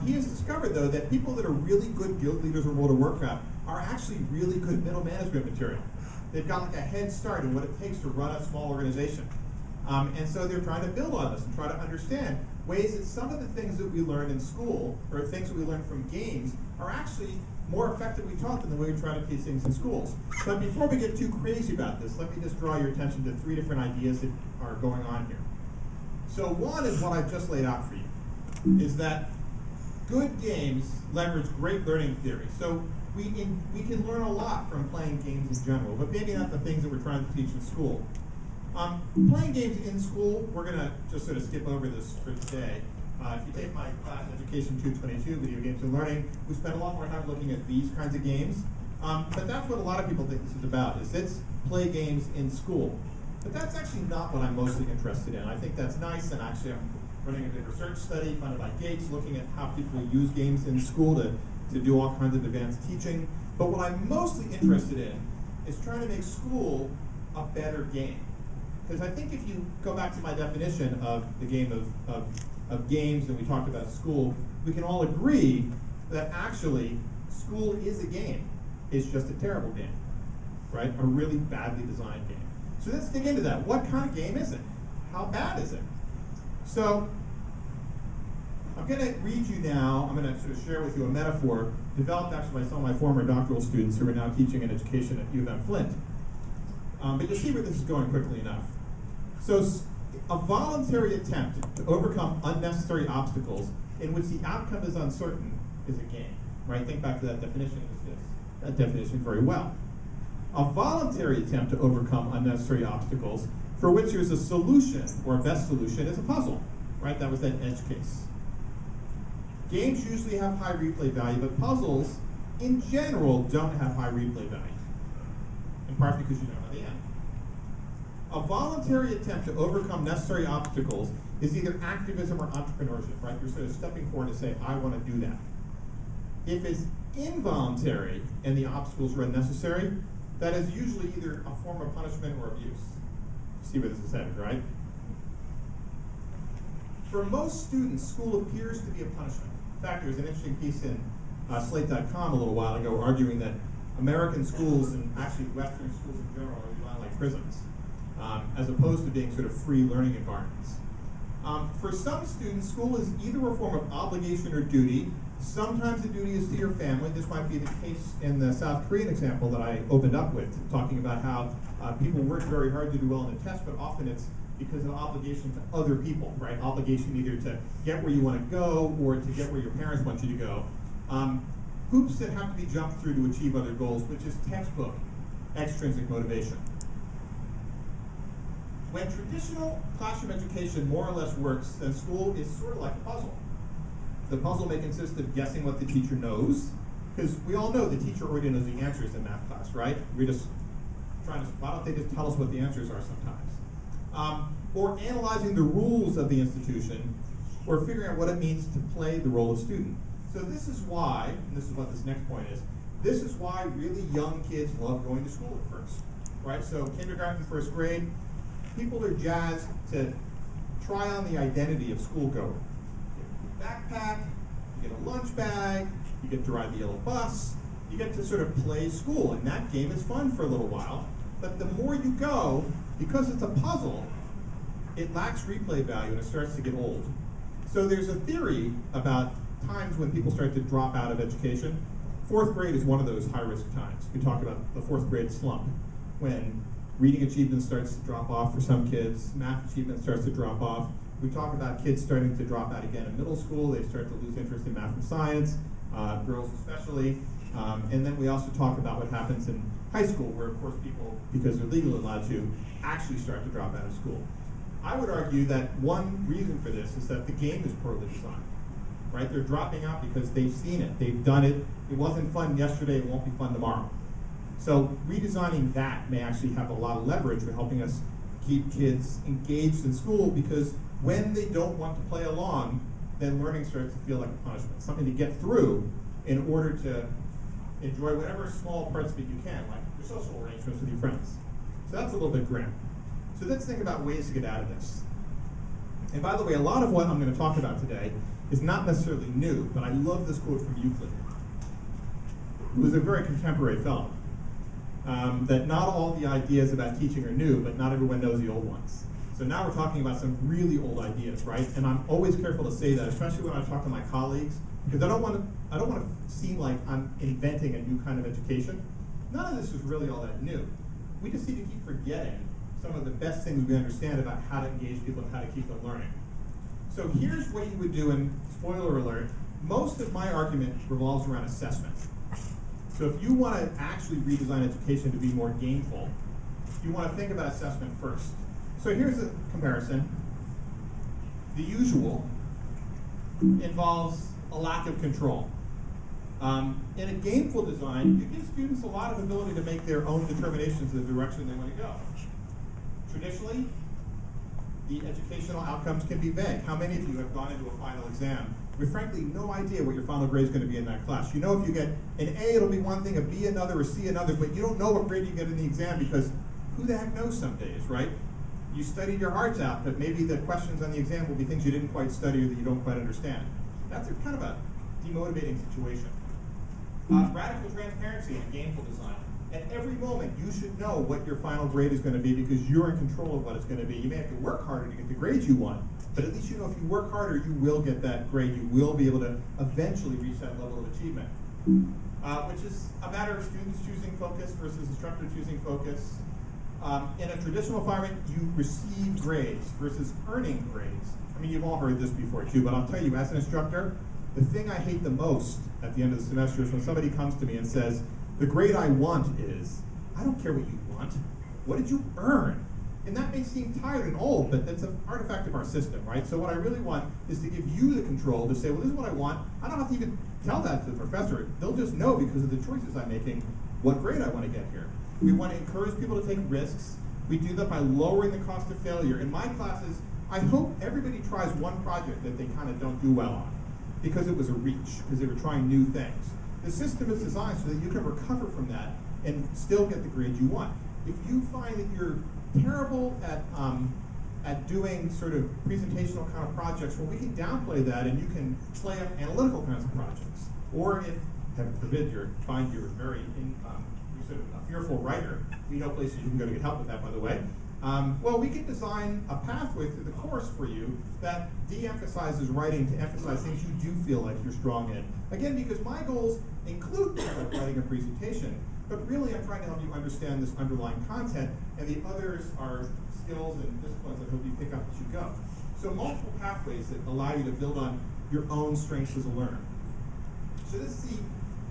he has discovered, though, that people that are really good guild leaders in World of Warcraft are actually really good middle management material. They've got like a head start in what it takes to run a small organization. And so they're trying to build on this and try to understand ways that some of the things that we learn in school, or things that we learn from games, are actually more effectively taught than the way we try to teach things in schools. But before we get too crazy about this, let me just draw your attention to 3 different ideas that are going on here. So one is what I've just laid out for you, is that good games leverage great learning theory. So we can learn a lot from playing games in general, but maybe not the things that we're trying to teach in school. Playing games in school, we're going to just sort of skip over this for today. If you take my class, Education 222, Video Games and Learning, we spend a lot more time looking at these kinds of games. But that's what a lot of people think this is about, is it's play games in school. But that's actually not what I'm mostly interested in. I think that's nice, and actually I'm running a big research study funded by Gates, looking at how people use games in school to do all kinds of advanced teaching. But what I'm mostly interested in is trying to make school a better game. Because I think if you go back to my definition of the game of games, and we talked about school, we can all agree that actually school is a game. It's just a terrible game, right? A really badly designed game. So let's dig into that. What kind of game is it? How bad is it? So I'm going to read you now, I'm going to sort of share with you a metaphor developed actually by some of my former doctoral students who are now teaching in education at U of M Flint. But you'll see where this is going quickly enough. So a voluntary attempt to overcome unnecessary obstacles in which the outcome is uncertain is a game, right? Think back to that definition. That definition very well. A voluntary attempt to overcome unnecessary obstacles for which there's a solution, or a best solution, is a puzzle, right? That was that edge case. Games usually have high replay value, but puzzles, in general, don't have high replay value, in part because you don't know the end. A voluntary attempt to overcome necessary obstacles is either activism or entrepreneurship, right? You're sort of stepping forward to say, I want to do that. If it's involuntary and the obstacles are unnecessary, that is usually either a form of punishment or abuse. See where this is headed, right? For most students, school appears to be a punishment. In fact, there was an interesting piece in Slate.com a little while ago arguing that American schools, and actually Western schools in general, are a lot like prisons, as opposed to being sort of free learning environments. For some students, school is either a form of obligation or duty. Sometimes the duty is to your family. This might be the case in the South Korean example that I opened up with, talking about how people work very hard to do well in the test, but often it's because of obligation to other people, right? Obligation either to get where you want to go or to get where your parents want you to go. Hoops that have to be jumped through to achieve other goals, which is textbook extrinsic motivation. When traditional classroom education more or less works, then school is sort of like a puzzle. The puzzle may consist of guessing what the teacher knows, because we all know the teacher already knows the answers in math class, right? We're just trying to, why don't they just tell us what the answers are sometimes? Or analyzing the rules of the institution, or figuring out what it means to play the role of student. So this is why, and this is what this next point is, this is why really young kids love going to school at first, right? So kindergarten, first grade, people are jazzed to try on the identity of schoolgoer. You get a backpack, you get a lunch bag, you get to ride the yellow bus, you get to sort of play school, and that game is fun for a little while, but the more you go, because it's a puzzle, it lacks replay value and it starts to get old. So there's a theory about times when people start to drop out of education. Fourth grade is one of those high-risk times. We talk about the fourth grade slump, when reading achievement starts to drop off for some kids, math achievement starts to drop off. We talk about kids starting to drop out again in middle school. They start to lose interest in math and science, girls especially. And then we also talk about what happens in high school, where of course people, because they're legally allowed to, actually start to drop out of school. I would argue that one reason for this is that the game is poorly designed. right? They're dropping out because they've seen it, they've done it. It wasn't fun yesterday, it won't be fun tomorrow. So redesigning that may actually have a lot of leverage for helping us keep kids engaged in school, because when they don't want to play along, then learning starts to feel like a punishment, something to get through in order to enjoy whatever small parts of it you can, like your social arrangements with your friends. So that's a little bit grim. So let's think about ways to get out of this. And by the way, a lot of what I'm going to talk about today is not necessarily new, but I love this quote from Euclid, who was a very contemporary fellow. That not all the ideas about teaching are new, but not everyone knows the old ones. So now we're talking about some really old ideas, right? And I'm always careful to say that, especially when I talk to my colleagues, because I don't want to seem like I'm inventing a new kind of education. None of this is really all that new. We just need to keep forgetting some of the best things we understand about how to engage people and how to keep them learning. So here's what you would do, and spoiler alert, most of my argument revolves around assessment. So if you want to actually redesign education to be more gameful, you want to think about assessment first. So here's a comparison. The usual involves a lack of control. In a gameful design, you give students a lot of ability to make their own determinations of the direction they want to go. Traditionally, the educational outcomes can be vague. How many of you have gone into a final exam with frankly no idea what your final grade is going to be in that class? You know, if you get an A, it'll be one thing, a B another, a C another, but you don't know what grade you get in the exam, because who the heck knows some days, right? You studied your hearts out, but maybe the questions on the exam will be things you didn't quite study or that you don't quite understand. That's a kind of a demotivating situation. Radical transparency in gameful design. At every moment, you should know what your final grade is going to be, because you're in control of what it's going to be. You may have to work harder to get the grade you want, but at least you know if you work harder, you will get that grade. You will be able to eventually reach that level of achievement, which is a matter of students choosing focus versus instructor choosing focus. In a traditional environment, you receive grades versus earning grades. I mean, you've all heard this before too, but I'll tell you, as an instructor, the thing I hate the most at the end of the semester is when somebody comes to me and says, the grade I want is, I don't care what you want, what did you earn? And that may seem tired and old, but that's an artifact of our system, right? So what I really want is to give you the control to say, well, this is what I want. I don't have to even tell that to the professor. They'll just know, because of the choices I'm making, what grade I want to get here. We want to encourage people to take risks. We do that by lowering the cost of failure. In my classes, I hope everybody tries one project that they kind of don't do well on, because it was a reach, because they were trying new things. The system is designed so that you can recover from that and still get the grade you want. If you find that you're terrible at doing sort of presentational kind of projects, well, we can downplay that and you can play up analytical kinds of projects. Or if, heaven forbid, you're very sort of a fearful writer, we know places you can go to get help with that, by the way. Well, we can design a pathway through the course for you that de-emphasizes writing to emphasize things you do feel like you're strong in. Again, because my goals include things like writing a presentation, but really I'm trying to help you understand this underlying content, and the others are skills and disciplines that help you pick up as you go. So multiple pathways that allow you to build on your own strengths as a learner. So let's see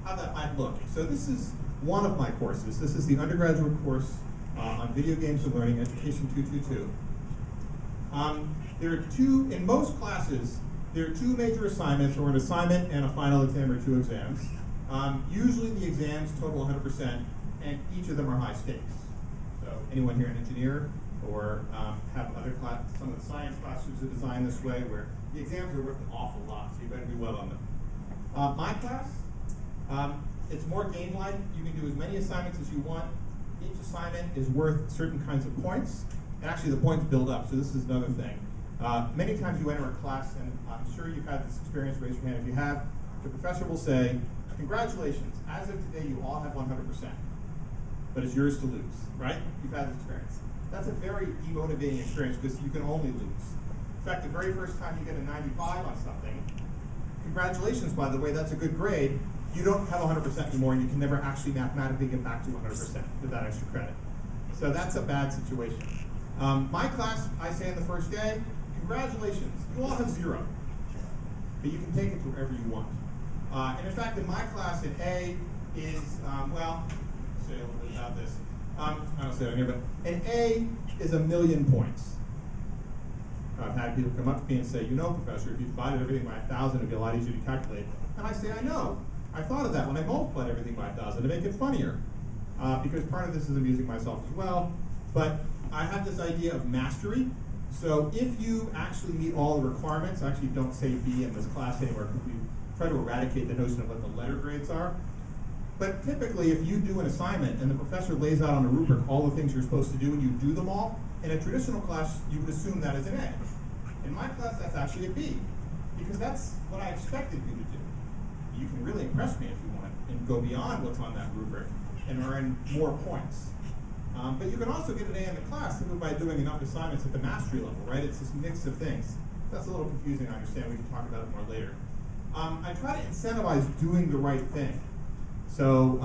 how that might look. So this is one of my courses. This is the undergraduate course on video games and learning, Education 222. There are two, in most classes, there are two major assignments, or an assignment and a final exam, or two exams. Usually the exams total 100%, and each of them are high stakes. So anyone here an engineer, or have other class, some of the science classes are designed this way, where the exams are worth an awful lot, so you better do well on them. My class, it's more game-like. You can do as many assignments as you want. Each assignment is worth certain kinds of points, and actually the points build up, so this is another thing. Many times you enter a class, and I'm sure you've had this experience, raise your hand if you have, the professor will say, congratulations, as of today you all have 100%, but it's yours to lose, right? You've had this experience. That's a very demotivating experience, because you can only lose. In fact, the very first time you get a 95 on something, congratulations, by the way, that's a good grade. You don't have 100% anymore, and you can never actually mathematically get back to 100% with that extra credit. So that's a bad situation. My class, I say on the first day, congratulations, you all have 0. But you can take it to wherever you want. And in fact, in my class, an A is, well, I'll say a little bit about this. I don't say it on here, but an A is 1,000,000 points. I've had people come up to me and say, you know, Professor, if you divided everything by 1,000, it'd be a lot easier to calculate. And I say, I know. I thought of that when I multiplied everything by 1,000 to make it funnier. Because part of this is amusing myself as well. But I have this idea of mastery. So if you actually meet all the requirements, I actually don't say B in this class anymore because we try to eradicate the notion of what the letter grades are. But typically, if you do an assignment and the professor lays out on a rubric all the things you're supposed to do and you do them all, in a traditional class, you would assume that is an A. In my class, that's actually a B, because that's what I expected you to do. You can really impress me if you want and go beyond what's on that rubric and earn more points. But you can also get an A in the class simply by doing enough assignments at the mastery level, right? It's this mix of things. That's a little confusing, I understand. We can talk about it more later. I try to incentivize doing the right thing. So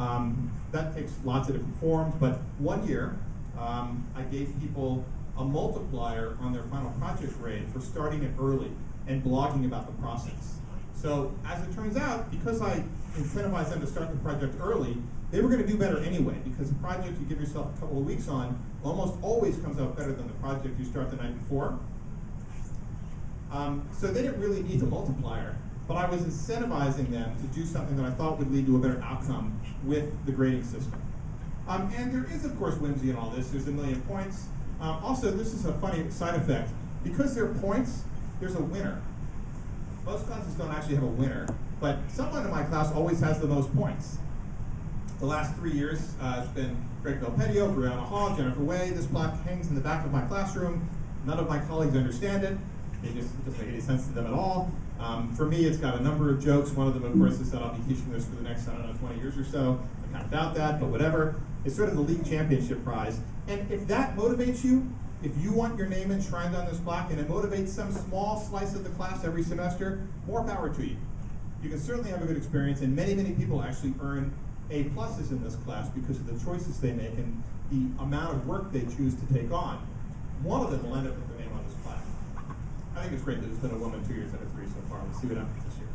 that takes lots of different forms, but one year I gave people a multiplier on their final project grade for starting it early and blogging about the process. So as it turns out, because I incentivized them to start the project early, they were going to do better anyway, because the project you give yourself a couple of weeks on almost always comes out better than the project you start the night before. So they didn't really need the multiplier, but I was incentivizing them to do something that I thought would lead to a better outcome with the grading system. And there is, of course, whimsy in all this. There's a million points. Also, this is a funny side effect. Because there are points, there's a winner. Most classes don't actually have a winner, but someone in my class always has the most points. The last 3 years, it's been Greg Belpedio, Brianna Hall, Jennifer Way. This plaque hangs in the back of my classroom. None of my colleagues understand it. It doesn't make any sense to them at all. For me, it's got a number of jokes. One of them, of course, is that I'll be teaching this for the next, 20 years or so. I kind of doubt that, but whatever. It's sort of the league championship prize. And if that motivates you, if you want your name enshrined on this plaque and it motivates some small slice of the class every semester, more power to you. You can certainly have a good experience, and many, many people actually earn A pluses in this class because of the choices they make and the amount of work they choose to take on. One of them will end up with their name on this plaque. I think it's great that there's been a woman 2 years out of 3 so far. Let's see what happens this year.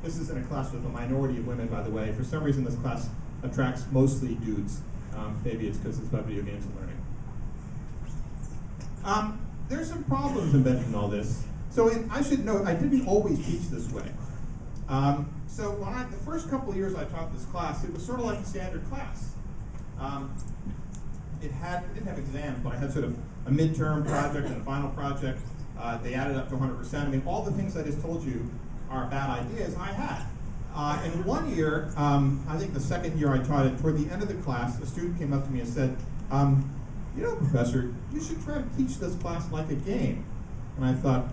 This is in a class with a minority of women, by the way. For some reason, this class attracts mostly dudes. Maybe it's because it's about video games and learning. There's some problems embedded in all this. So I should note, I didn't always teach this way. So when the first couple of years I taught this class, it was sort of like a standard class. It didn't have exams, but I had sort of a midterm project and a final project. They added up to 100%. I mean, all the things I just told you are bad ideas I had. And one year, I think the second year I taught it, toward the end of the class, a student came up to me and said, you know, Professor, you should try to teach this class like a game. And I thought,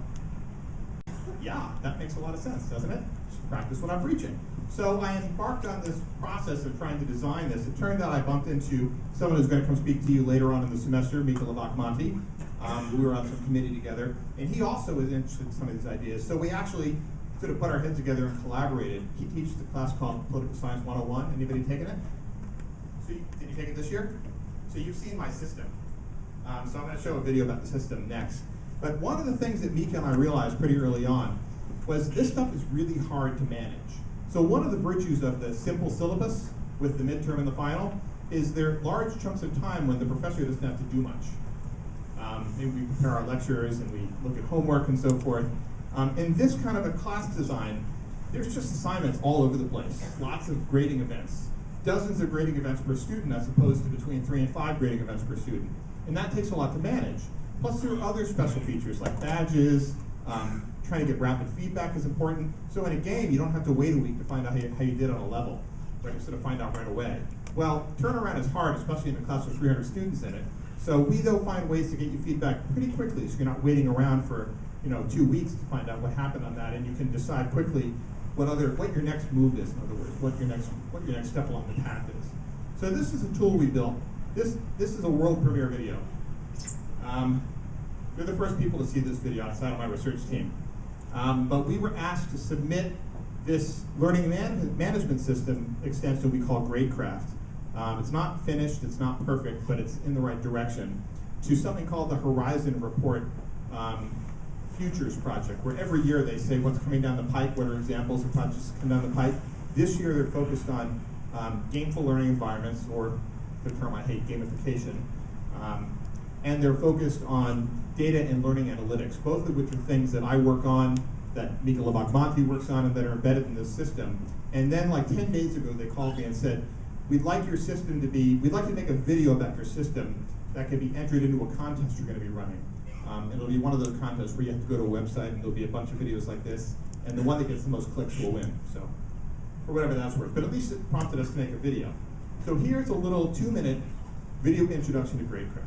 yeah, that makes a lot of sense, doesn't it? Just practice what I'm preaching. So I embarked on this process of trying to design this. It turned out I bumped into someone who's going to come speak to you later on in the semester, Mika Lavak-Monti. We were on some committee together, and he also was interested in some of these ideas. So we actually sort of put our heads together and collaborated. He teaches a class called Political Science 101. Anybody taken it? So did you take it this year? So you've seen my system. So I'm going to show a video about the system next. But one of the things that Mika and I realized pretty early on was this stuff is really hard to manage. So one of the virtues of the simple syllabus with the midterm and the final is there are large chunks of time when the professor doesn't have to do much. Maybe we prepare our lectures and we look at homework and so forth. In this kind of a class design, there's just assignments all over the place. Lots of grading events. Dozens of grading events per student as opposed to between 3 and 5 grading events per student. And that takes a lot to manage. Plus there are other special features like badges, trying to get rapid feedback is important. So in a game, you don't have to wait a week to find out how you did on a level, right? You sort of find out right away. Well, turnaround is hard, especially in a class with 300 students in it. So we, though, find ways to get you feedback pretty quickly, so you're not waiting around for 2 weeks to find out what happened on that, and you can decide quickly what your next move is, in other words, what your next step along the path is. So this is a tool we built. This is a world premiere video. You're the first people to see this video outside of my research team. But we were asked to submit this learning management system extension we call GradeCraft. It's not finished, it's not perfect, but it's in the right direction, to something called the Horizon Report Futures Project, where every year they say what's coming down the pipe, what are examples of projects that come down the pipe. This year they're focused on gameful learning environments, or the term I hate, gamification. and they're focused on data and learning analytics, both of which are things that I work on, that Mika Labagmonti works on, and that are embedded in this system. And then like 10 days ago, they called me and said, we'd like your system to be, we'd like to make a video about your system that can be entered into a contest you're going to be running. It'll be one of those contests where you have to go to a website and there'll be a bunch of videos like this, and the one that gets the most clicks will win, so, or whatever that's worth. But at least it prompted us to make a video. So here's a little 2-minute video introduction to Gradecraft.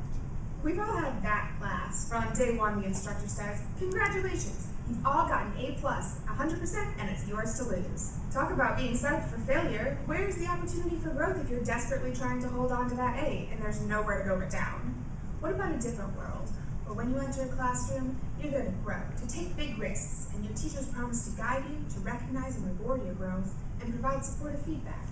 We've all had that class where on day one the instructor says, congratulations, you've all gotten A+, 100%, and it's yours to lose. Talk about being set up for failure. Where's the opportunity for growth if you're desperately trying to hold on to that A and there's nowhere to go but down? What about a different world, where when you enter a classroom, you're there to grow, to take big risks, and your teachers promise to guide you, to recognize and reward your growth, and provide supportive feedback?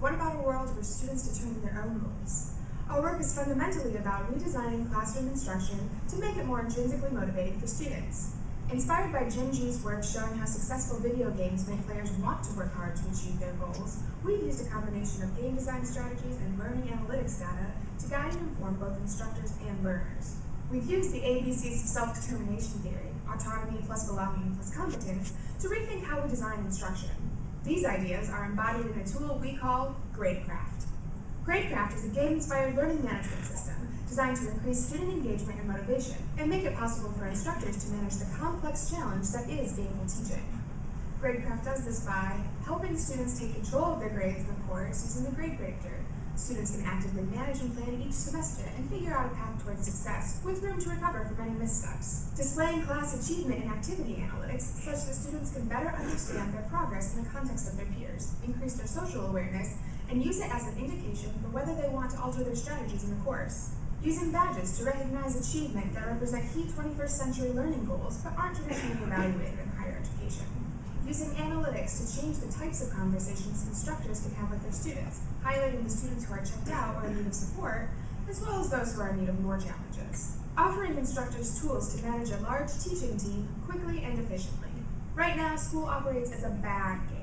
What about a world where students determine their own goals? Our work is fundamentally about redesigning classroom instruction to make it more intrinsically motivating for students. Inspired by Jim G's work showing how successful video games make players want to work hard to achieve their goals, we've used a combination of game design strategies and learning analytics data to guide and inform both instructors and learners. We've used the ABCs of self-determination theory, autonomy plus belonging plus competence, to rethink how we design instruction. These ideas are embodied in a tool we call Gradecraft. Gradecraft is a game-inspired learning management system designed to increase student engagement and motivation and make it possible for instructors to manage the complex challenge that is gameful teaching. Gradecraft does this by helping students take control of their grades in the course using the grade predictor. Students can actively manage and plan each semester and figure out a path towards success with room to recover from any missteps. Displaying class achievement and activity analytics such that students can better understand their progress in the context of their peers, increase their social awareness, and use it as an indication for whether they want to alter their strategies in the course. Using badges to recognize achievement that represent key 21st century learning goals but aren't traditionally evaluated in higher education. Using analytics to change the types of conversations instructors can have with their students, highlighting the students who are checked out or in need of support, as well as those who are in need of more challenges. Offering instructors tools to manage a large teaching team quickly and efficiently. Right now, school operates as a bad game.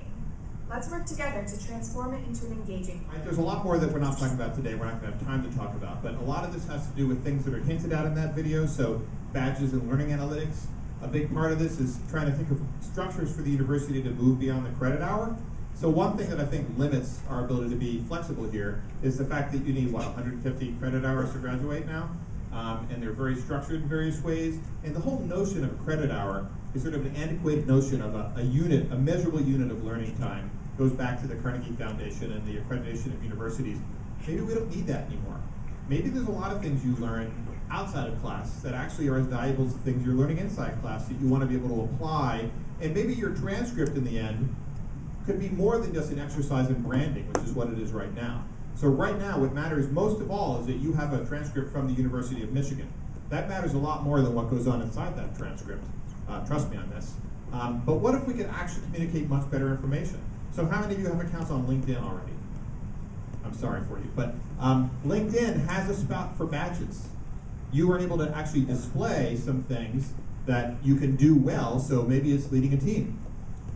Let's work together to transform it into an engaging one. Right, there's a lot more that we're not talking about today, we're not going to have time to talk about, but a lot of this has to do with things that are hinted at in that video, so badges and learning analytics. A big part of this is trying to think of structures for the university to move beyond the credit hour. So one thing that I think limits our ability to be flexible here is the fact that you need, what, 150 credit hours to graduate now? And they're very structured in various ways. And the whole notion of a credit hour is sort of an antiquated notion of a unit, a measurable unit of learning time. Goes back to the Carnegie Foundation and the accreditation of universities. Maybe we don't need that anymore. Maybe there's a lot of things you learn outside of class that actually are as valuable as the things you're learning inside class that you want to be able to apply. And maybe your transcript in the end could be more than just an exercise in branding, which is what it is right now. So right now, what matters most of all is that you have a transcript from the University of Michigan. That matters a lot more than what goes on inside that transcript. Trust me on this. But what if we could actually communicate much better information? So how many of you have accounts on LinkedIn already? I'm sorry for you, but LinkedIn has a spot for badges. You are able to actually display some things that you can do well, so maybe it's leading a team.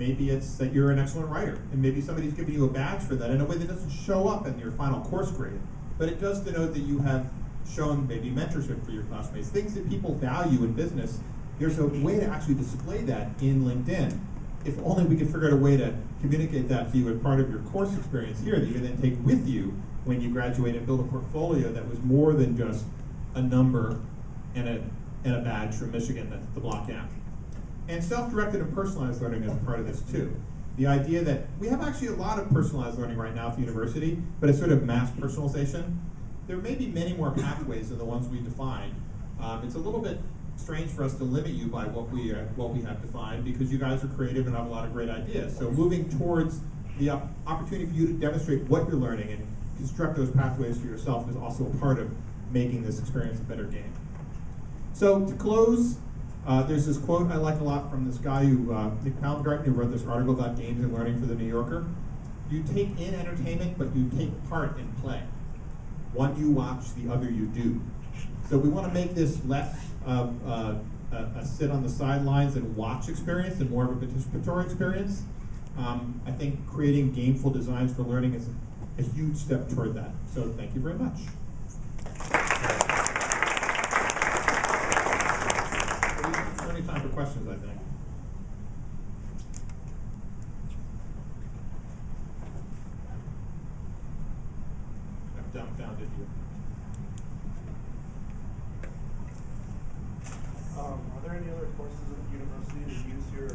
Maybe it's that you're an excellent writer, and maybe somebody's giving you a badge for that in a way that doesn't show up in your final course grade, but it does denote that you have shown maybe mentorship for your classmates, things that people value in business. There's a way to actually display that in LinkedIn. If only we could figure out a way to communicate that to you as part of your course experience here that you can then take with you when you graduate and build a portfolio that was more than just a number and a badge from Michigan, the block app. And self-directed and personalized learning is a part of this too. The idea that we have actually a lot of personalized learning right now at the university, but it's sort of mass personalization. There may be many more pathways than the ones we defined. It's a little bit strange for us to limit you by what we have defined because you guys are creative and have a lot of great ideas. So moving towards the opportunity for you to demonstrate what you're learning and construct those pathways for yourself is also a part of making this experience a better game. So to close, there's this quote I like a lot from this guy, Nick Palmgarten, who wrote this article about games and learning for the New Yorker. You take in entertainment, but you take part in play. One you watch, the other you do. So we want to make this less of a sit on the sidelines and watch experience and more of a participatory experience. I think creating gameful designs for learning is a huge step toward that. So thank you very much. courses at the university that use your,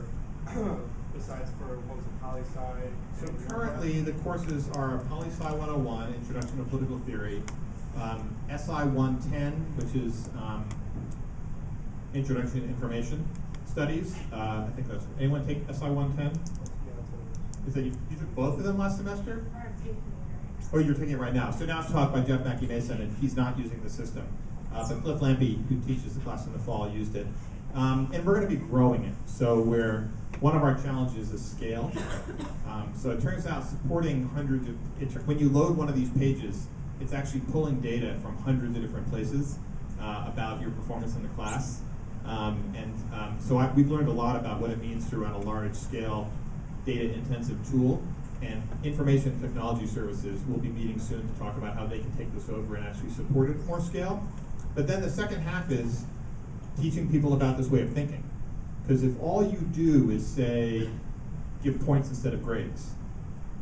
besides for, what was it, poli-sci? So currently, the courses are Poli-Sci 101, Introduction to Political Theory, SI 110, which is Introduction to Information Studies. I think that's, anyone take SI 110? Is that you took both of them last semester? Oh, you're taking it right now. So now it's taught by Jeff Mackey Mason, and he's not using the system. But Cliff Lambie, who teaches the class in the fall, used it. And we're going to be growing it. So one of our challenges is scale. So it turns out supporting hundreds of, when you load one of these pages, it's actually pulling data from hundreds of different places about your performance in the class. So we've learned a lot about what it means to run a large scale, data-intensive tool. And Information Technology Services will be meeting soon to talk about how they can take this over and actually support it at more scale. But then the second half is teaching people about this way of thinking. Because if all you do is say, give points instead of grades,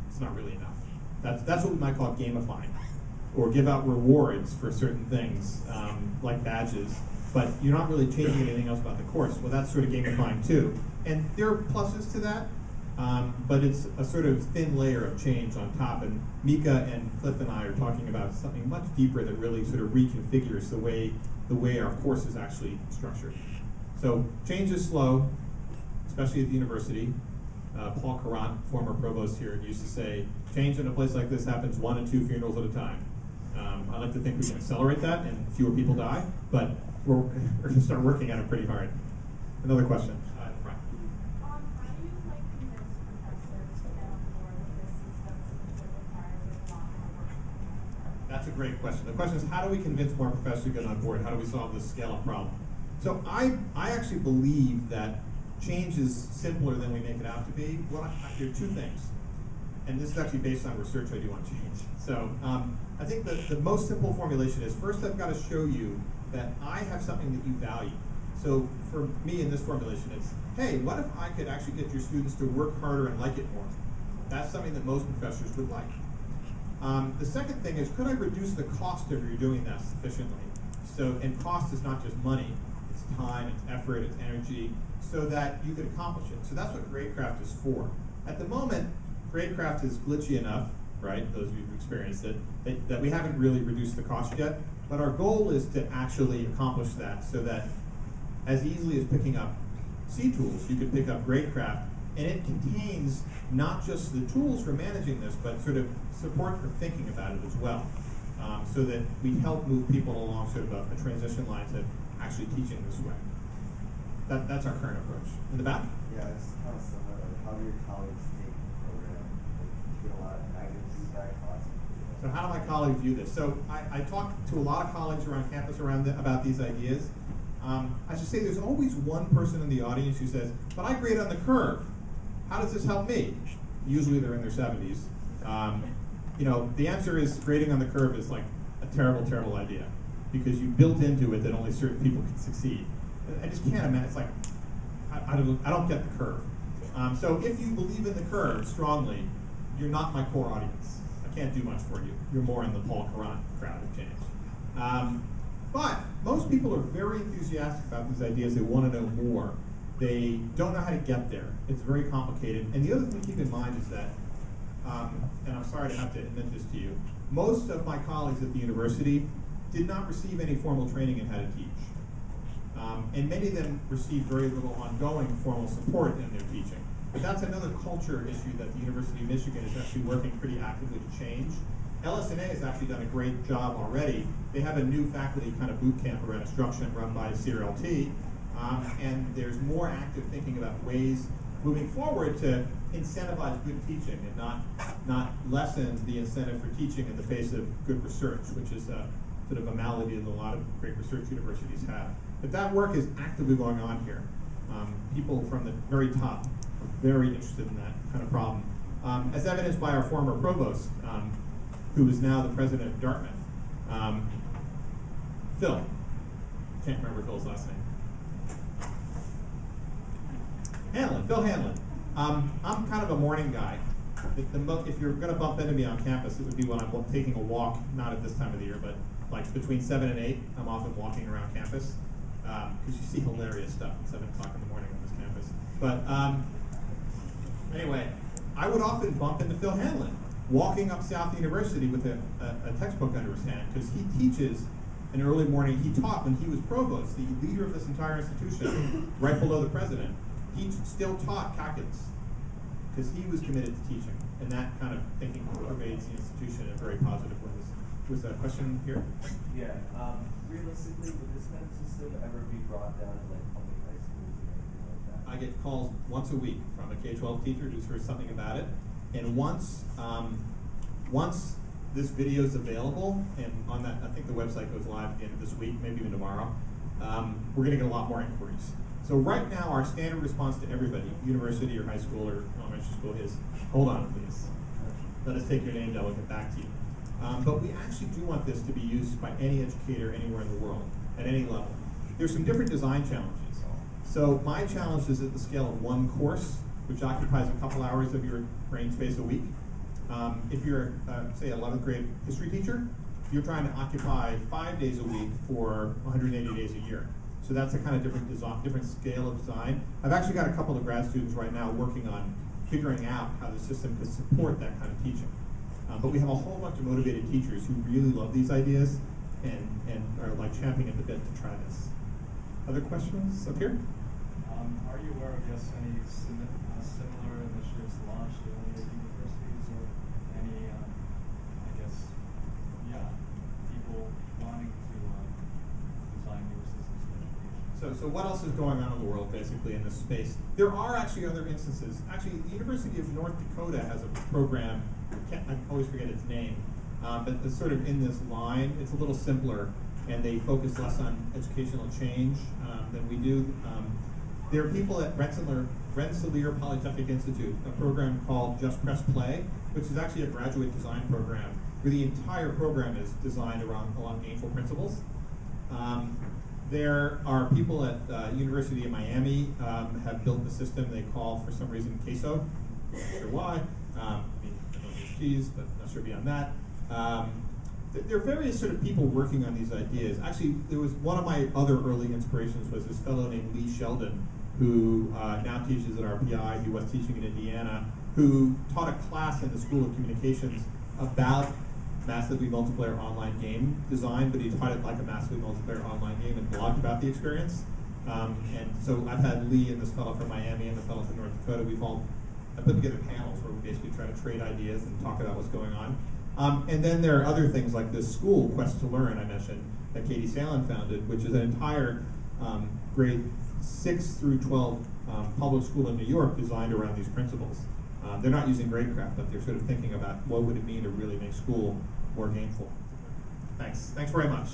it's not really enough. That's what we might call gamifying. Or give out rewards for certain things, like badges, but you're not really changing anything else about the course. Well, that's sort of gamifying too. And there are pluses to that. But it's a sort of thin layer of change on top, and Mika and Cliff and I are talking about something much deeper that really sort of reconfigures the way our course is actually structured. So change is slow, especially at the university. Paul Carant, former provost here, used to say, change in a place like this happens 1 and 2 funerals at a time. I like to think we can accelerate that and fewer people die, but we're going to start working at it pretty hard. Another question. That's a great question. The question is, how do we convince more professors to get on board? How do we solve this scale-up problem? So I actually believe that change is simpler than we make it out to be. There are 2 things, and this is actually based on research I do on change. So I think the most simple formulation is, first I've got to show you that I have something that you value. So for me in this formulation, it's, hey, what if I could actually get your students to work harder and like it more? That's something that most professors would like. The second thing is, could I reduce the cost of your doing that sufficiently? So, and cost is not just money, it's time, it's effort, it's energy, so that you could accomplish it. So that's what Gradecraft is for. At the moment, Gradecraft is glitchy enough, right, those of you who've experienced it, that we haven't really reduced the cost yet. But our goal is to actually accomplish that so that as easily as picking up C tools, you could pick up Gradecraft, and it contains not just the tools for managing this, but sort of support for thinking about it as well, so that we help move people along sort of a transition line to actually teaching this way. That's our current approach. In the back? Yeah, it's kind of similar. How do your colleagues take the program? Do you get a lot of negative feedback? So how do my colleagues view this? So I talk to a lot of colleagues around campus about these ideas. I should say there's always one person in the audience who says, but I grade on the curve. How does this help me? Usually they're in their 70s. The answer is grading on the curve is like a terrible, terrible idea, because you built into it that only certain people can succeed. I just can't imagine. It's like, I don't get the curve. So if you believe in the curve strongly, you're not my core audience. I can't do much for you. You're more in the Paul Carant crowd of change. But most people are very enthusiastic about these ideas. They want to know more. They don't know how to get there. It's very complicated. And the other thing to keep in mind is that, and I'm sorry to have to admit this to you, most of my colleagues at the university did not receive any formal training in how to teach. And many of them received very little ongoing formal support in their teaching. But that's another culture issue that the University of Michigan is actually working pretty actively to change. LS&A has actually done a great job already. They have a new faculty kind of boot camp around instruction run by CRLT. And there's more active thinking about ways moving forward to incentivize good teaching and not lessen the incentive for teaching in the face of good research, which is sort of a malady that a lot of great research universities have. But that work is actively going on here. People from the very top are very interested in that kind of problem. As evidenced by our former provost, who is now the president of Dartmouth. Phil. Can't remember Phil's last name. Hanlon, Phil Hanlon. I'm kind of a morning guy. If you're going to bump into me on campus, it would be when I'm taking a walk, not at this time of the year, but like between 7 and 8, I'm often walking around campus. because you see hilarious stuff at 7 o'clock in the morning on this campus. But anyway, I would often bump into Phil Hanlon walking up South University with a textbook under his hand, because he teaches an early morning. He taught when he was provost, the leader of this entire institution, right below the president. He still taught calculus because he was committed to teaching, and that kind of thinking pervades the institution in very positive ways. Was that a question here? Yeah. Realistically, would this kind of system ever be brought down to like public high schools or anything like that? I get calls once a week from a K-12 teacher who's heard something about it, and once this video is available, and on that, I think the website goes live at the end of this week, maybe even tomorrow, we're going to get a lot more inquiries. So right now, our standard response to everybody, university or high school or elementary school, is, hold on, please. Let us take your name down, we'll get back to you. But we actually do want this to be used by any educator anywhere in the world, at any level. There's some different design challenges. So my challenge is at the scale of one course, which occupies a couple hours of your brain space a week. If you're, say, an 11th grade history teacher, you're trying to occupy 5 days a week for 180 days a year. So that's a kind of different scale of design. I've actually got a couple of grad students right now working on figuring out how the system could support that kind of teaching. But we have a whole bunch of motivated teachers who really love these ideas and are like champing at the bit to try this. Other questions up here? Are you aware of, any similar initiatives launched at any universities or any, people wanting to design new systems of education? So what else is going on in the world, basically, in this space? There are actually other instances. Actually, the University of North Dakota has a program, I always forget its name, but it's sort of in this line. It's a little simpler, and they focus less on educational change than we do. There are people at Rensselaer Polytechnic Institute, a program called Just Press Play, which is actually a graduate design program, where the entire program is designed along gameful principles. There are people at University of Miami have built a system they call, for some reason, queso. Not sure why. I know there's cheese, but not sure beyond that. There are various sort of people working on these ideas. Actually, there was one of my other early inspirations was this fellow named Lee Sheldon, who now teaches at RPI. He was teaching in Indiana, who taught a class in the School of Communications about massively multiplayer online game design, but he taught it like a massively multiplayer online game and blogged about the experience. And so I've had Lee and this fellow from Miami and the fellow from North Dakota. I put together panels where we basically try to trade ideas and talk about what's going on. And then there are other things like this school, Quest to Learn, I mentioned, that Katie Salen founded, which is an entire grade 6 through 12 public school in New York designed around these principles. They're not using gradecraft, but they're sort of thinking about what would it mean to really make school more gameful. Thanks. Thanks very much.